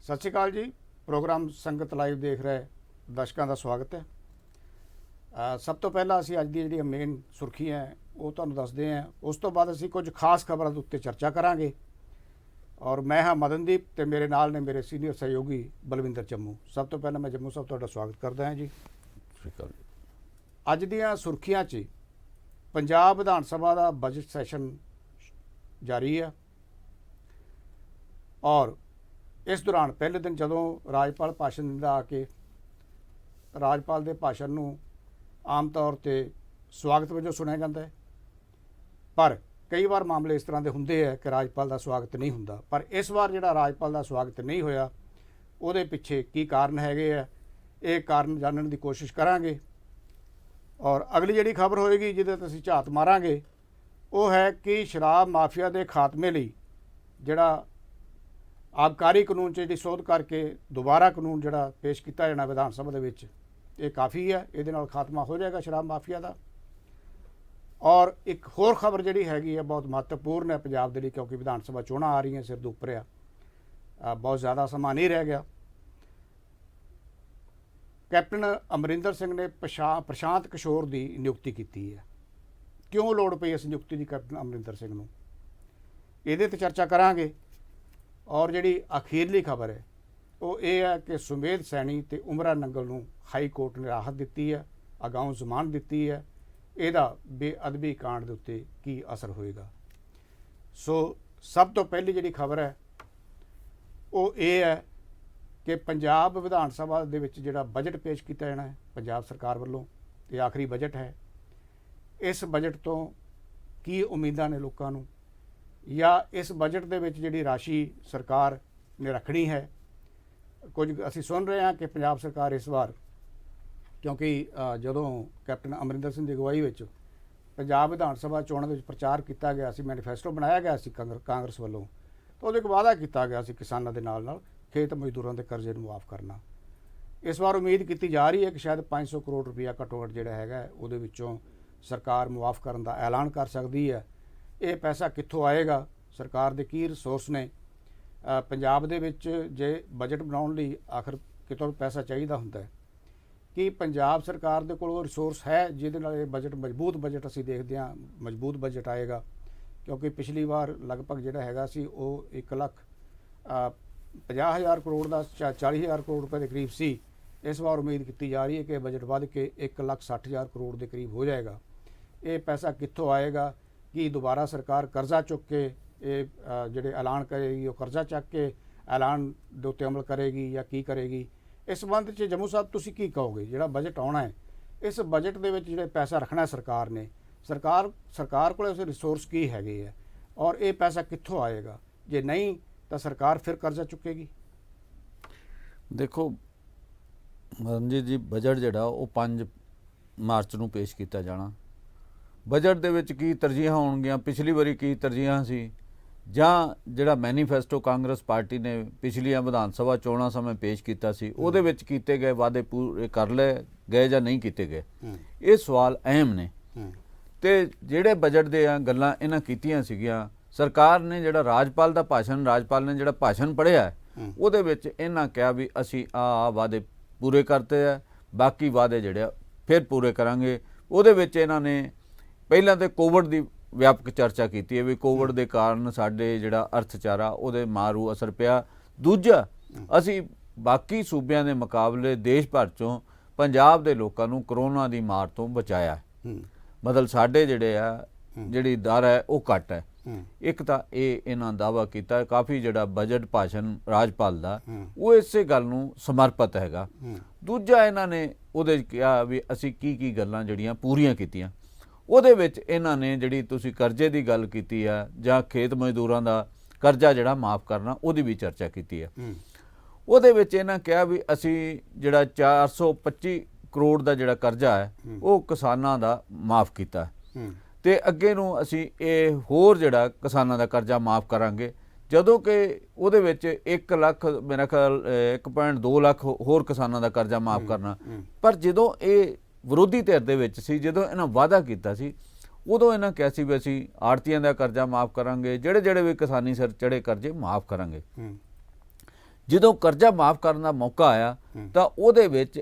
ਸਤਿ ਸ਼੍ਰੀ ਅਕਾਲ ਜੀ। ਪ੍ਰੋਗਰਾਮ ਸੰਗਤ ਲਾਈਵ ਦੇਖ ਰਹੇ ਦਰਸ਼ਕਾਂ ਦਾ ਸਵਾਗਤ ਹੈ। ਸਭ ਤੋਂ ਪਹਿਲਾਂ ਅਸੀਂ ਅੱਜ ਦੀ ਜਿਹੜੀ ਮੇਨ ਸੁਰਖੀਆਂ ਹੈ ਉਹ ਤੁਹਾਨੂੰ ਦੱਸਦੇ ਹਾਂ। ਉਸ ਤੋਂ ਬਾਅਦ ਅਸੀਂ ਕੁਝ ਖਾਸ ਖਬਰਾਂ ਦੇ ਉੱਤੇ ਚਰਚਾ ਕਰਾਂਗੇ। ਔਰ ਮੈਂ ਹਾਂ ਮਦਨਦੀਪ ਤੇ ਮੇਰੇ ਨਾਲ ਨੇ ਮੇਰੇ ਸੀਨੀਅਰ ਸਹਿਯੋਗੀ ਬਲਵਿੰਦਰ ਜੰਮੂ। ਸਭ ਤੋਂ ਪਹਿਲਾਂ ਮੈਂ ਜੰਮੂ ਸਾਹਿਬ ਤੁਹਾਡਾ ਸਵਾਗਤ ਕਰਦਾ ਹਾਂ ਜੀ। ਅੱਜ ਦੀਆਂ ਸੁਰਖੀਆਂ 'ਚ ਪੰਜਾਬ ਵਿਧਾਨ ਸਭਾ ਦਾ ਬਜਟ ਸੈਸ਼ਨ ਜਾਰੀ ਹੈ ਔਰ ਇਸ ਦੌਰਾਨ ਪਹਿਲੇ ਦਿਨ ਜਦੋਂ ਰਾਜਪਾਲ ਭਾਸ਼ਣ ਦਿੰਦਾ ਆ ਕੇ ਰਾਜਪਾਲ ਦੇ ਭਾਸ਼ਣ ਨੂੰ ਆਮ ਤੌਰ 'ਤੇ ਸਵਾਗਤ ਵਜੋਂ ਸੁਣਿਆ ਜਾਂਦਾ ਹੈ, ਪਰ ਕਈ ਵਾਰ ਮਾਮਲੇ ਇਸ ਤਰ੍ਹਾਂ ਦੇ ਹੁੰਦੇ ਹੈ ਕਿ ਰਾਜਪਾਲ ਦਾ ਸਵਾਗਤ ਨਹੀਂ ਹੁੰਦਾ। ਪਰ ਇਸ ਵਾਰ ਜਿਹੜਾ ਰਾਜਪਾਲ ਦਾ ਸਵਾਗਤ ਨਹੀਂ ਹੋਇਆ ਉਹਦੇ ਪਿੱਛੇ ਕੀ ਕਾਰਨ ਹੈਗੇ ਆ, ਇਹ ਕਾਰਨ ਜਾਣਨ ਦੀ ਕੋਸ਼ਿਸ਼ ਕਰਾਂਗੇ। ਔਰ ਅਗਲੀ ਜਿਹੜੀ ਖਬਰ ਹੋਏਗੀ ਜਿਹਦੇ 'ਤੇ ਅਸੀਂ ਝਾਤ ਮਾਰਾਂਗੇ ਉਹ ਹੈ ਕਿ ਸ਼ਰਾਬ ਮਾਫੀਆ ਦੇ ਖਾਤਮੇ ਲਈ ਜਿਹੜਾ ਆਬਕਾਰੀ ਕਾਨੂੰਨ 'ਚ ਜਿਹੜੀ ਸੋਧ ਕਰਕੇ ਦੁਬਾਰਾ ਕਾਨੂੰਨ ਜਿਹੜਾ ਪੇਸ਼ ਕੀਤਾ ਜਾਣਾ ਵਿਧਾਨ ਸਭਾ ਦੇ ਵਿੱਚ, ਇਹ ਕਾਫੀ ਹੈ। ਇਹਦੇ ਨਾਲ ਖਾਤਮਾ ਹੋ ਜਾਏਗਾ ਸ਼ਰਾਬ ਮਾਫੀਆ ਦਾ। ਔਰ ਇੱਕ ਹੋਰ ਖਬਰ ਜਿਹੜੀ ਹੈਗੀ ਹੈ ਬਹੁਤ ਮਹੱਤਵਪੂਰਨ ਹੈ ਪੰਜਾਬ ਦੇ ਲਈ, ਕਿਉਂਕਿ ਵਿਧਾਨ ਸਭਾ ਚੋਣਾਂ ਆ ਰਹੀਆਂ, ਸਿਰ ਦੇ ਉੱਪਰ ਆ, ਬਹੁਤ ਜ਼ਿਆਦਾ ਸਮਾਂ ਨਹੀਂ ਰਹਿ ਗਿਆ। ਕੈਪਟਨ ਅਮਰਿੰਦਰ ਸਿੰਘ ਨੇ ਪ੍ਰਸ਼ਾਂਤ ਕਿਸ਼ੋਰ ਦੀ ਨਿਯੁਕਤੀ ਕੀਤੀ ਹੈ। ਕਿਉਂ ਲੋੜ ਪਈ ਇਸ ਨਿਯੁਕਤੀ ਦੀ ਕੈਪਟਨ ਅਮਰਿੰਦਰ ਸਿੰਘ ਨੂੰ, ਇਹਦੇ 'ਤੇ ਚਰਚਾ ਕਰਾਂਗੇ। ਔਰ ਜਿਹੜੀ ਅਖੀਰਲੀ ਖਬਰ ਹੈ ਉਹ ਇਹ ਹੈ ਕਿ ਸੁਮੇਧ ਸੈਣੀ ਤੇ ਉਮਰਾ ਨੰਗਲ ਨੂੰ ਹਾਈ ਕੋਰਟ ਨੇ ਰਾਹਤ ਦਿੱਤੀ ਹੈ, ਅਗਾਊਂ ਜ਼ਮਾਨਤ ਦਿੱਤੀ ਹੈ। ਇਹਦਾ ਬੇਅਦਬੀ ਕਾਂਡ ਦੇ ਉੱਤੇ ਕੀ ਅਸਰ ਹੋਏਗਾ। ਸੋ ਸਭ ਤੋਂ ਪਹਿਲੀ ਜਿਹੜੀ ਖਬਰ ਹੈ ਉਹ ਇਹ ਹੈ ਕਿ ਪੰਜਾਬ ਵਿਧਾਨ ਸਭਾ ਦੇ ਵਿੱਚ ਜਿਹੜਾ ਬਜਟ ਪੇਸ਼ ਕੀਤਾ ਜਾਣਾ ਹੈ ਪੰਜਾਬ ਸਰਕਾਰ ਵੱਲੋਂ, ਇਹ ਆਖਰੀ ਬਜਟ ਹੈ। ਇਸ ਬਜਟ ਤੋਂ ਕੀ ਉਮੀਦਾਂ ਨੇ ਲੋਕਾਂ ਨੂੰ, ਜਾਂ ਇਸ ਬਜਟ ਦੇ ਵਿੱਚ ਜਿਹੜੀ ਰਾਸ਼ੀ ਸਰਕਾਰ ਨੇ ਰੱਖਣੀ ਹੈ। ਕੁਝ ਅਸੀਂ ਸੁਣ ਰਹੇ ਹਾਂ ਕਿ ਪੰਜਾਬ ਸਰਕਾਰ ਇਸ ਵਾਰ, ਕਿਉਂਕਿ ਜਦੋਂ ਕੈਪਟਨ ਅਮਰਿੰਦਰ ਸਿੰਘ ਦੀ ਅਗਵਾਈ ਵਿੱਚ ਪੰਜਾਬ ਵਿਧਾਨ ਸਭਾ ਚੋਣਾਂ ਦੇ ਵਿੱਚ ਪ੍ਰਚਾਰ ਕੀਤਾ ਗਿਆ ਸੀ, ਮੈਨੀਫੈਸਟੋ ਬਣਾਇਆ ਗਿਆ ਸੀ ਕਾਂਗਰਸ ਵੱਲੋਂ, ਤਾਂ ਉਹਦੇ ਇੱਕ ਵਾਅਦਾ ਕੀਤਾ ਗਿਆ ਸੀ ਕਿਸਾਨਾਂ ਦੇ ਨਾਲ ਖੇਤ ਮਜ਼ਦੂਰਾਂ ਦੇ ਕਰਜ਼ੇ ਨੂੰ ਮੁਆਫ ਕਰਨਾ। ਇਸ ਵਾਰ ਉਮੀਦ ਕੀਤੀ ਜਾ ਰਹੀ ਹੈ ਕਿ ਸ਼ਾਇਦ 500 ਕਰੋੜ ਰੁਪਇਆ ਘੱਟੋ ਘੱਟ ਜਿਹੜਾ ਹੈਗਾ ਉਹਦੇ ਵਿੱਚੋਂ ਸਰਕਾਰ ਮੁਆਫ ਕਰਨ ਦਾ ਐਲਾਨ ਕਰ ਸਕਦੀ ਹੈ। ਇਹ ਪੈਸਾ ਕਿੱਥੋਂ ਆਏਗਾ, ਸਰਕਾਰ ਦੇ ਕੀ ਰਿਸੋਰਸ ਨੇ। ਪੰਜਾਬ ਦੇ ਵਿੱਚ ਜੇ ਬਜਟ ਬਣਾਉਣ ਲਈ ਆਖਰ ਕਿਤੋਂ ਪੈਸਾ ਚਾਹੀਦਾ ਹੁੰਦਾ ਹੈ, ਕਿ ਪੰਜਾਬ ਸਰਕਾਰ ਦੇ ਕੋਲ ਉਹ ਰਿਸੋਰਸ ਹੈ ਜਿਹਦੇ ਨਾਲ ਇਹ ਬਜਟ ਮਜ਼ਬੂਤ ਬਜਟ ਅਸੀਂ ਦੇਖਦੇ ਹਾਂ ਮਜ਼ਬੂਤ ਬਜਟ ਆਏਗਾ। ਕਿਉਂਕਿ ਪਿਛਲੀ ਵਾਰ ਲਗਭਗ ਜਿਹੜਾ ਹੈਗਾ ਸੀ ਉਹ 1,50,000 ਕਰੋੜ ਦਾ 40,000 ਕਰੋੜ ਰੁਪਏ ਦੇ ਕਰੀਬ ਸੀ। ਇਸ ਵਾਰ ਉਮੀਦ ਕੀਤੀ ਜਾ ਰਹੀ ਹੈ ਕਿ ਬਜਟ ਵੱਧ ਕੇ 1,60,000 ਕਰੋੜ ਦੇ ਕਰੀਬ ਹੋ ਜਾਏਗਾ। ਇਹ ਪੈਸਾ ਕਿੱਥੋਂ ਆਏਗਾ, ਕਿ ਦੁਬਾਰਾ ਸਰਕਾਰ ਕਰਜ਼ਾ ਚੁੱਕ ਕੇ ਇਹ ਜਿਹੜੇ ਐਲਾਨ ਕਰੇਗੀ ਉਹ ਕਰਜ਼ਾ ਚੱਕ ਕੇ ਐਲਾਨ ਦੇ ਉੱਤੇ ਅਮਲ ਕਰੇਗੀ ਜਾਂ ਕੀ ਕਰੇਗੀ। ਇਸ ਸੰਬੰਧ 'ਚ ਜੰਮੂ ਸਾਹਿਬ ਤੁਸੀਂ ਕੀ ਕਹੋਗੇ, ਜਿਹੜਾ ਬਜਟ ਆਉਣਾ ਹੈ ਇਸ ਬਜਟ ਦੇ ਵਿੱਚ ਜਿਹੜੇ ਪੈਸਾ ਰੱਖਣਾ ਸਰਕਾਰ ਨੇ, ਸਰਕਾਰ ਕੋਲ ਉਸ ਰਿਸੋਰਸ ਕੀ ਹੈਗੇ ਹੈ ਔਰ ਇਹ ਪੈਸਾ ਕਿੱਥੋਂ ਆਏਗਾ। ਜੇ ਨਹੀਂ ਤਾਂ ਸਰਕਾਰ ਫਿਰ ਕਰਜ਼ਾ ਚੁੱਕੇਗੀ। ਦੇਖੋ ਮਨਜੀਤ ਜੀ, ਬਜਟ ਜਿਹੜਾ ਉਹ 5 ਮਾਰਚ ਨੂੰ ਪੇਸ਼ ਕੀਤਾ ਜਾਣਾ। ਬਜਟ ਦੇ ਵਿੱਚ ਕੀ ਤਰਜੀਹਾਂ ਹੋਣਗੀਆਂ, ਪਿਛਲੀ ਵਾਰੀ ਕੀ ਤਰਜੀਹਾਂ ਸੀ, ਜਾਂ ਜਿਹੜਾ ਮੈਨੀਫੈਸਟੋ ਕਾਂਗਰਸ ਪਾਰਟੀ ਨੇ ਪਿਛਲੀਆਂ ਵਿਧਾਨ ਸਭਾ ਚੋਣਾਂ ਸਮੇਂ ਪੇਸ਼ ਕੀਤਾ ਸੀ ਉਹਦੇ ਵਿੱਚ ਕੀਤੇ ਗਏ ਵਾਅਦੇ ਪੂਰੇ ਕਰ ਲਏ ਗਏ ਜਾਂ ਨਹੀਂ ਕੀਤੇ ਗਏ, ਇਹ ਸਵਾਲ ਅਹਿਮ ਨੇ। ਤੇ ਜਿਹੜੇ ਬਜਟ ਦੇ ਗੱਲਾਂ ਇਹਨਾਂ ਕੀਤੀਆਂ ਸੀਗੀਆਂ, ਸਰਕਾਰ ਨੇ ਜਿਹੜਾ ਰਾਜਪਾਲ ਨੇ ਜਿਹੜਾ ਭਾਸ਼ਣ ਪੜ੍ਹਿਆ ਉਹਦੇ ਵਿੱਚ ਇਹਨਾਂ ਕਿਹਾ ਵੀ ਅਸੀਂ ਆਹ ਵਾਅਦੇ ਪੂਰੇ ਕਰਤੇ ਹੈ, ਬਾਕੀ ਵਾਅਦੇ ਜਿਹੜੇ ਫਿਰ ਪੂਰੇ ਕਰਾਂਗੇ। ਉਹਦੇ ਵਿੱਚ ਇਹਨਾਂ ਨੇ ਪਹਿਲਾਂ ਤਾਂ ਕੋਵਿਡ ਦੀ ਵਿਆਪਕ ਚਰਚਾ ਕੀਤੀ ਹੈ ਵੀ ਕੋਵਿਡ ਦੇ ਕਾਰਨ ਸਾਡੇ ਜਿਹੜਾ ਅਰਥਚਾਰਾ ਉਹਦੇ ਮਾਰੂ ਅਸਰ ਪਿਆ। ਦੂਜਾ, ਅਸੀਂ ਬਾਕੀ ਸੂਬਿਆਂ ਦੇ ਮੁਕਾਬਲੇ ਦੇਸ਼ ਭਰ 'ਚੋਂ ਪੰਜਾਬ ਦੇ ਲੋਕਾਂ ਨੂੰ ਕਰੋਨਾ ਦੀ ਮਾਰ ਤੋਂ ਬਚਾਇਆ। ਮਤਲਬ ਸਾਡੇ ਜਿਹੜੀ ਦਰ ਹੈ ਉਹ ਘੱਟ ਹੈ। ਇੱਕ ਤਾਂ ਇਹਨਾਂ ਦਾਅਵਾ ਕੀਤਾ ਕਾਫੀ ਜਿਹੜਾ ਬਜਟ ਭਾਸ਼ਣ ਰਾਜਪਾਲ ਦਾ ਉਹ ਇਸੇ ਗੱਲ ਨੂੰ ਸਮਰਪਿਤ ਹੈਗਾ। ਦੂਜਾ, ਇਹਨਾਂ ਨੇ ਉਹਦੇ 'ਚ ਕਿਹਾ ਵੀ ਅਸੀਂ ਕੀ ਗੱਲਾਂ ਜਿਹੜੀਆਂ ਪੂਰੀਆਂ ਕੀਤੀਆਂ। ਉਹਦੇ ਵਿੱਚ ਇਹਨਾਂ ਨੇ ਜਿਹੜੀ ਤੁਸੀਂ ਕਰਜ਼ੇ ਦੀ ਗੱਲ ਕੀਤੀ ਆ ਜਾਂ ਖੇਤ ਮਜ਼ਦੂਰਾਂ ਦਾ ਕਰਜ਼ਾ ਜਿਹੜਾ ਮਾਫ ਕਰਨਾ ਉਹਦੀ ਵੀ ਚਰਚਾ ਕੀਤੀ ਹੈ। ਉਹਦੇ ਵਿੱਚ ਇਹਨਾਂ ਕਿਹਾ ਵੀ ਅਸੀਂ ਜਿਹੜਾ 425 ਕਰੋੜ ਦਾ ਜਿਹੜਾ ਕਰਜ਼ਾ ਹੈ ਉਹ ਕਿਸਾਨਾਂ ਦਾ ਮਾਫ ਕੀਤਾ ਤੇ ਅੱਗੇ ਨੂੰ ਅਸੀਂ ਇਹ ਹੋਰ ਜਿਹੜਾ ਕਿਸਾਨਾਂ ਦਾ ਕਰਜ਼ਾ ਮਾਫ ਕਰਾਂਗੇ, ਜਦੋਂ ਕਿ ਉਹਦੇ ਵਿੱਚ 1 ਲੱਖ ਮੇਰਾ ਖਿਆਲ 1.2 ਲੱਖ ਹੋਰ ਕਿਸਾਨਾਂ ਦਾ ਕਰਜ਼ਾ ਮਾਫ ਕਰਨਾ। ਪਰ ਜਦੋਂ ਇਹ ਵਿਰੋਧੀ ਧਿਰ ਦੇ ਵਿੱਚ ਸੀ, ਜਦੋਂ ਇਹਨਾਂ ਵਾਅਦਾ ਕੀਤਾ ਸੀ ਉਦੋਂ ਇਹਨਾਂ ਕਿਹਾ ਸੀ ਵੀ ਅਸੀਂ ਆੜਤੀਆਂ ਦਾ ਕਰਜ਼ਾ ਮਾਫ ਕਰਾਂਗੇ, ਜਿਹੜੇ ਵੀ ਕਿਸਾਨੀ ਸਿਰ ਚੜੇ ਕਰਜ਼ੇ ਮਾਫ ਕਰਾਂਗੇ। ਜਦੋਂ ਕਰਜ਼ਾ ਮਾਫ ਕਰਨ ਦਾ ਮੌਕਾ ਆਇਆ ਤਾਂ ਉਹਦੇ ਵਿੱਚ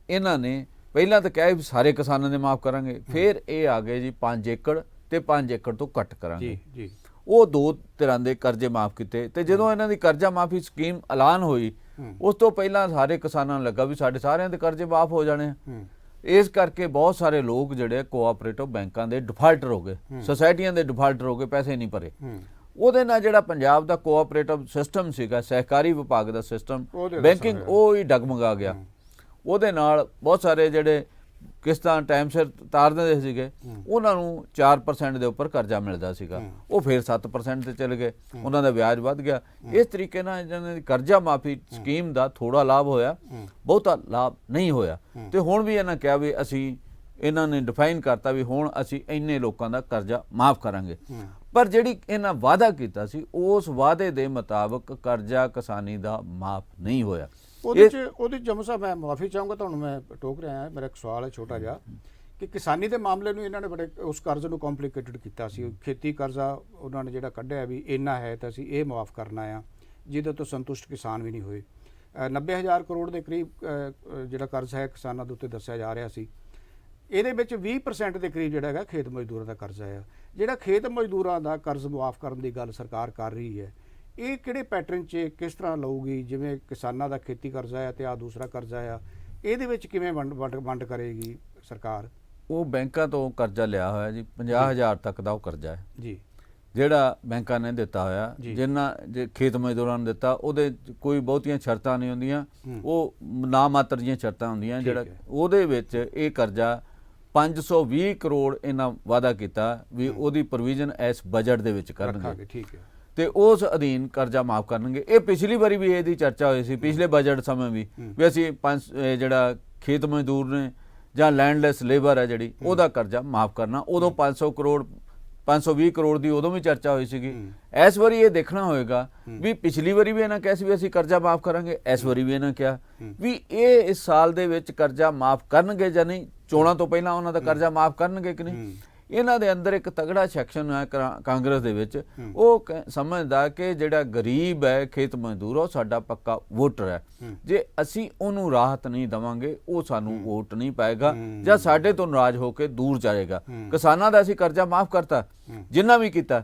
ਇਹਨਾਂ ਨੇ ਪਹਿਲਾਂ ਤਾਂ ਕਿਹਾ ਵੀ ਸਾਰੇ ਕਿਸਾਨਾਂ ਦੇ ਮਾਫ ਕਰਾਂਗੇ, ਫਿਰ ਇਹ ਆ ਗਏ ਜੀ 5 ਏਕੜ ਤੇ 5 ਏਕੜ ਤੋਂ ਘੱਟ ਕਰਾਂਗੇ। ਜੀ ਉਹ ਦੋ ਤਰ੍ਹਾਂ ਦੇ ਕਰਜ਼ੇ ਮਾਫ ਕੀਤੇ ਤੇ ਜਦੋਂ ਇਹਨਾਂ ਦੀ ਕਰਜ਼ਾ ਮਾਫੀ ਸਕੀਮ ਐਲਾਨ ਹੋਈ ਉਸ ਤੋਂ ਪਹਿਲਾਂ ਸਾਰੇ ਕਿਸਾਨਾਂ ਨੂੰ ਲੱਗਾ ਵੀ ਸਾਡੇ ਸਾਰਿਆਂ ਦੇ ਕਰਜ਼ੇ ਮਾਫ ਹੋ ਜਾਣੇ ਆ। ਇਸ ਕਰਕੇ ਬਹੁਤ ਸਾਰੇ ਲੋਕ ਜਿਹੜੇ ਕੋਆਪਰੇਟਿਵ ਬੈਂਕਾਂ ਦੇ ਡਿਫਾਲਟਰ ਹੋ ਗਏ, ਸੁਸਾਇਟੀਆਂ ਦੇ ਡਿਫਾਲਟਰ ਹੋ ਗਏ, ਪੈਸੇ ਨਹੀਂ ਭਰੇ। ਉਹਦੇ ਨਾਲ ਜਿਹੜਾ ਪੰਜਾਬ ਦਾ ਕੋਆਪਰੇਟਿਵ ਸਿਸਟਮ ਸੀਗਾ, ਸਹਿਕਾਰੀ ਵਿਭਾਗ ਦਾ ਸਿਸਟਮ, ਬੈਂਕਿੰਗ, ਉਹ ਹੀ ਡਗਮਗਾ ਗਿਆ। ਉਹਦੇ ਨਾਲ ਬਹੁਤ ਸਾਰੇ ਜਿਹੜੇ ਕਿਸ਼ਤਾਂ ਟਾਈਮ ਸਿਰ ਤਾਰ ਦਿੰਦੇ ਸੀਗੇ ਉਹਨਾਂ ਨੂੰ 4% ਦੇ ਉੱਪਰ ਕਰਜ਼ਾ ਮਿਲਦਾ ਸੀਗਾ, ਉਹ ਫਿਰ 7% ਤੇ ਚਲੇ ਗਏ, ਉਹਨਾਂ ਦਾ ਵਿਆਜ ਵੱਧ ਗਿਆ। ਇਸ ਤਰੀਕੇ ਨਾਲ ਇਹਨਾਂ ਦੀ ਕਰਜ਼ਾ ਮਾਫੀ ਸਕੀਮ ਦਾ ਥੋੜਾ ਲਾਭ ਹੋਇਆ, ਬਹੁਤਾ ਲਾਭ ਨਹੀਂ ਹੋਇਆ। ਤੇ ਹੁਣ ਵੀ ਇਹਨਾਂ ਕਿਹਾ ਵੀ ਅਸੀਂ, ਇਹਨਾਂ ਨੇ ਡਿਫਾਈਨ ਕਰਤਾ ਵੀ ਹੁਣ ਅਸੀਂ ਇੰਨੇ ਲੋਕਾਂ ਦਾ ਕਰਜ਼ਾ ਮਾਫ ਕਰਾਂਗੇ। ਪਰ ਜਿਹੜੀ ਇਹਨਾਂ ਵਾਅਦਾ ਕੀਤਾ ਸੀ ਉਸ ਵਾਅਦੇ ਦੇ ਮੁਤਾਬਕ ਕਰਜ਼ਾ ਕਿਸਾਨੀ ਦਾ ਮਾਫ ਨਹੀਂ ਹੋਇਆ। ਉਹਦੇ ਜਮੂ ਸਾਹਿਬ ਮੈਂ ਮਾਫੀ ਚਾਹੂੰਗਾ, ਤੁਹਾਨੂੰ ਮੈਂ ਟੋਕ ਰਿਹਾ ਹਾਂ, ਮੇਰਾ ਇੱਕ ਸਵਾਲ ਹੈ ਛੋਟਾ ਜਿਹਾ ਕਿ ਕਿਸਾਨੀ ਦੇ ਮਾਮਲੇ ਨੂੰ ਇਹਨਾਂ ਨੇ ਬੜੇ ਉਸ ਕਰਜ਼ ਨੂੰ ਕੰਪਲਿਕੇਟਡ ਕੀਤਾ ਸੀ। ਖੇਤੀ ਕਰਜ਼ਾ ਉਹਨਾਂ ਨੇ ਜਿਹੜਾ ਕੱਢਿਆ ਵੀ ਇੰਨਾ ਹੈ ਤਾਂ ਅਸੀਂ ਇਹ ਮਾਫ ਕਰਨਾ ਆ, ਜਿਹਦੇ ਤੋਂ ਸੰਤੁਸ਼ਟ ਕਿਸਾਨ ਵੀ ਨਹੀਂ ਹੋਏ। 90,000 ਕਰੋੜ ਦੇ ਕਰੀਬ ਜਿਹੜਾ ਕਰਜ਼ ਹੈ ਕਿਸਾਨਾਂ ਦੇ ਉੱਤੇ ਦੱਸਿਆ ਜਾ ਰਿਹਾ ਸੀ। ਇਹਦੇ ਵਿੱਚ 20% ਦੇ ਕਰੀਬ ਜਿਹੜਾ ਹੈਗਾ ਖੇਤ ਮਜ਼ਦੂਰਾਂ ਦਾ ਕਰਜ਼ਾ ਆ। ਜਿਹੜਾ ਖੇਤ ਮਜ਼ਦੂਰਾਂ ਦਾ ਕਰਜ਼ ਮੁਆਫ ਕਰਨ ਦੀ ਗੱਲ ਸਰਕਾਰ ਕਰ ਰਹੀ ਹੈ, ਇਹ ਕਿਹੜੇ ਪੈਟਰਨ 'ਚ ਕਿਸ ਤਰ੍ਹਾਂ ਲਊਗੀ? ਜਿਵੇਂ ਕਿਸਾਨਾਂ ਦਾ ਖੇਤੀ ਕਰਜ਼ਾ ਆ ਤੇ ਆ ਦੂਸਰਾ ਕਰਜ਼ਾ ਆ, ਇਹਦੇ ਵਿੱਚ ਕਿਵੇਂ ਵੰਡ ਕਰੇਗੀ ਸਰਕਾਰ? ਉਹ ਬੈਂਕਾਂ ਤੋਂ ਕਰਜ਼ਾ ਲਿਆ ਹੋਇਆ ਜੀ, 50,000 ਤੱਕ ਦਾ ਉਹ ਕਰਜ਼ਾ ਹੈ ਜੀ, ਜਿਹੜਾ ਬੈਂਕਾਂ ਨੇ ਦਿੱਤਾ ਹੋਇਆ। ਜਿੰਨਾ ਜੇ ਖੇਤ ਮਜ਼ਦੂਰਾਂ ਨੂੰ ਦਿੱਤਾ ਉਹਦੇ ਕੋਈ ਬਹੁਤੀਆਂ ਸ਼ਰਤਾਂ ਨਹੀਂ ਹੁੰਦੀਆਂ, ਉਹ ਨਾ ਮਾਤਰ ਦੀਆਂ ਸ਼ਰਤਾਂ ਹੁੰਦੀਆਂ। ਜਿਹੜਾ ਉਹਦੇ ਵਿੱਚ ਇਹ ਕਰਜ਼ਾ 520 ਕਰੋੜ ਇਹਨਾਂ ਵਾਅਦਾ ਕੀਤਾ ਵੀ ਉਹਦੀ ਪ੍ਰੋਵੀਜ਼ਨ ਇਸ ਬਜਟ ਦੇ ਵਿੱਚ ਕਰਨਗੇ। ਠੀਕ ਹੈ। ਤੇ ਉਸ ਅਧੀਨ ਕਰਜ਼ਾ ਮਾਫ ਕਰਨਗੇ। ਇਹ ਪਿਛਲੀ ਵਾਰੀ ਵੀ ਇਹਦੀ ਚਰਚਾ ਹੋਈ ਸੀ, ਪਿਛਲੇ ਬਜਟ ਸਮੇਂ ਵੀ ਅਸੀਂ ਜਿਹੜਾ ਖੇਤ ਮਜ਼ਦੂਰ ਨੇ ਜਾਂ ਲੈਂਡਲੈਸ ਲੇਬਰ ਹੈ ਜਿਹੜੀ, ਉਹਦਾ ਕਰਜ਼ਾ ਮਾਫ ਕਰਨਾ। ਉਦੋਂ 500 ਕਰੋੜ 520 ਕਰੋੜ ਦੀ ਉਦੋਂ ਵੀ ਚਰਚਾ ਹੋਈ ਸੀਗੀ। ਇਸ ਵਾਰੀ ਇਹ ਦੇਖਣਾ ਹੋਏਗਾ ਵੀ ਪਿਛਲੀ ਵਾਰੀ ਵੀ ਇਹਨਾਂ ਕਿਹਾ ਸੀ ਵੀ ਅਸੀਂ ਕਰਜ਼ਾ ਮਾਫ ਕਰਾਂਗੇ, ਇਸ ਵਾਰੀ ਵੀ ਇਹਨਾਂ ਕਿਹਾ ਵੀ ਇਹ ਇਸ ਸਾਲ ਦੇ ਵਿੱਚ ਕਰਜ਼ਾ ਮਾਫ ਕਰਨਗੇ ਜਾਂ ਨਹੀਂ, ਚੋਣਾਂ ਤੋਂ ਪਹਿਲਾਂ ਉਹਨਾਂ ਦਾ ਕਰਜ਼ਾ ਮਾਫ ਕਰਨਗੇ ਕਿ ਨਹੀਂ। ਇਹਨਾਂ ਦੇ ਅੰਦਰ ਇੱਕ ਤਗੜਾ ਸੈਕਸ਼ਨ ਹੈ ਕਾਂਗਰਸ ਦੇ ਵਿੱਚ, ਉਹ ਸਮਝਦਾ ਕਿ ਜਿਹੜਾ ਗਰੀਬ ਹੈ ਖੇਤ ਮਜ਼ਦੂਰ, ਉਹ ਸਾਡਾ ਪੱਕਾ ਵੋਟਰ ਹੈ, ਜੇ ਅਸੀਂ ਉਹਨੂੰ ਰਾਹਤ ਨਹੀਂ ਦੇਵਾਂਗੇ ਉਹ ਸਾਨੂੰ ਵੋਟ ਨਹੀਂ ਪਾਏਗਾ ਜਾਂ ਸਾਡੇ ਤੋਂ ਨਾਰਾਜ਼ ਹੋ ਕੇ ਦੂਰ ਜਾਏਗਾ। ਕਿਸਾਨਾਂ ਦਾ ਅਸੀਂ ਕਰਜ਼ਾ ਮਾਫ ਕਰਤਾ ਜਿੰਨਾ ਵੀ ਕੀਤਾ,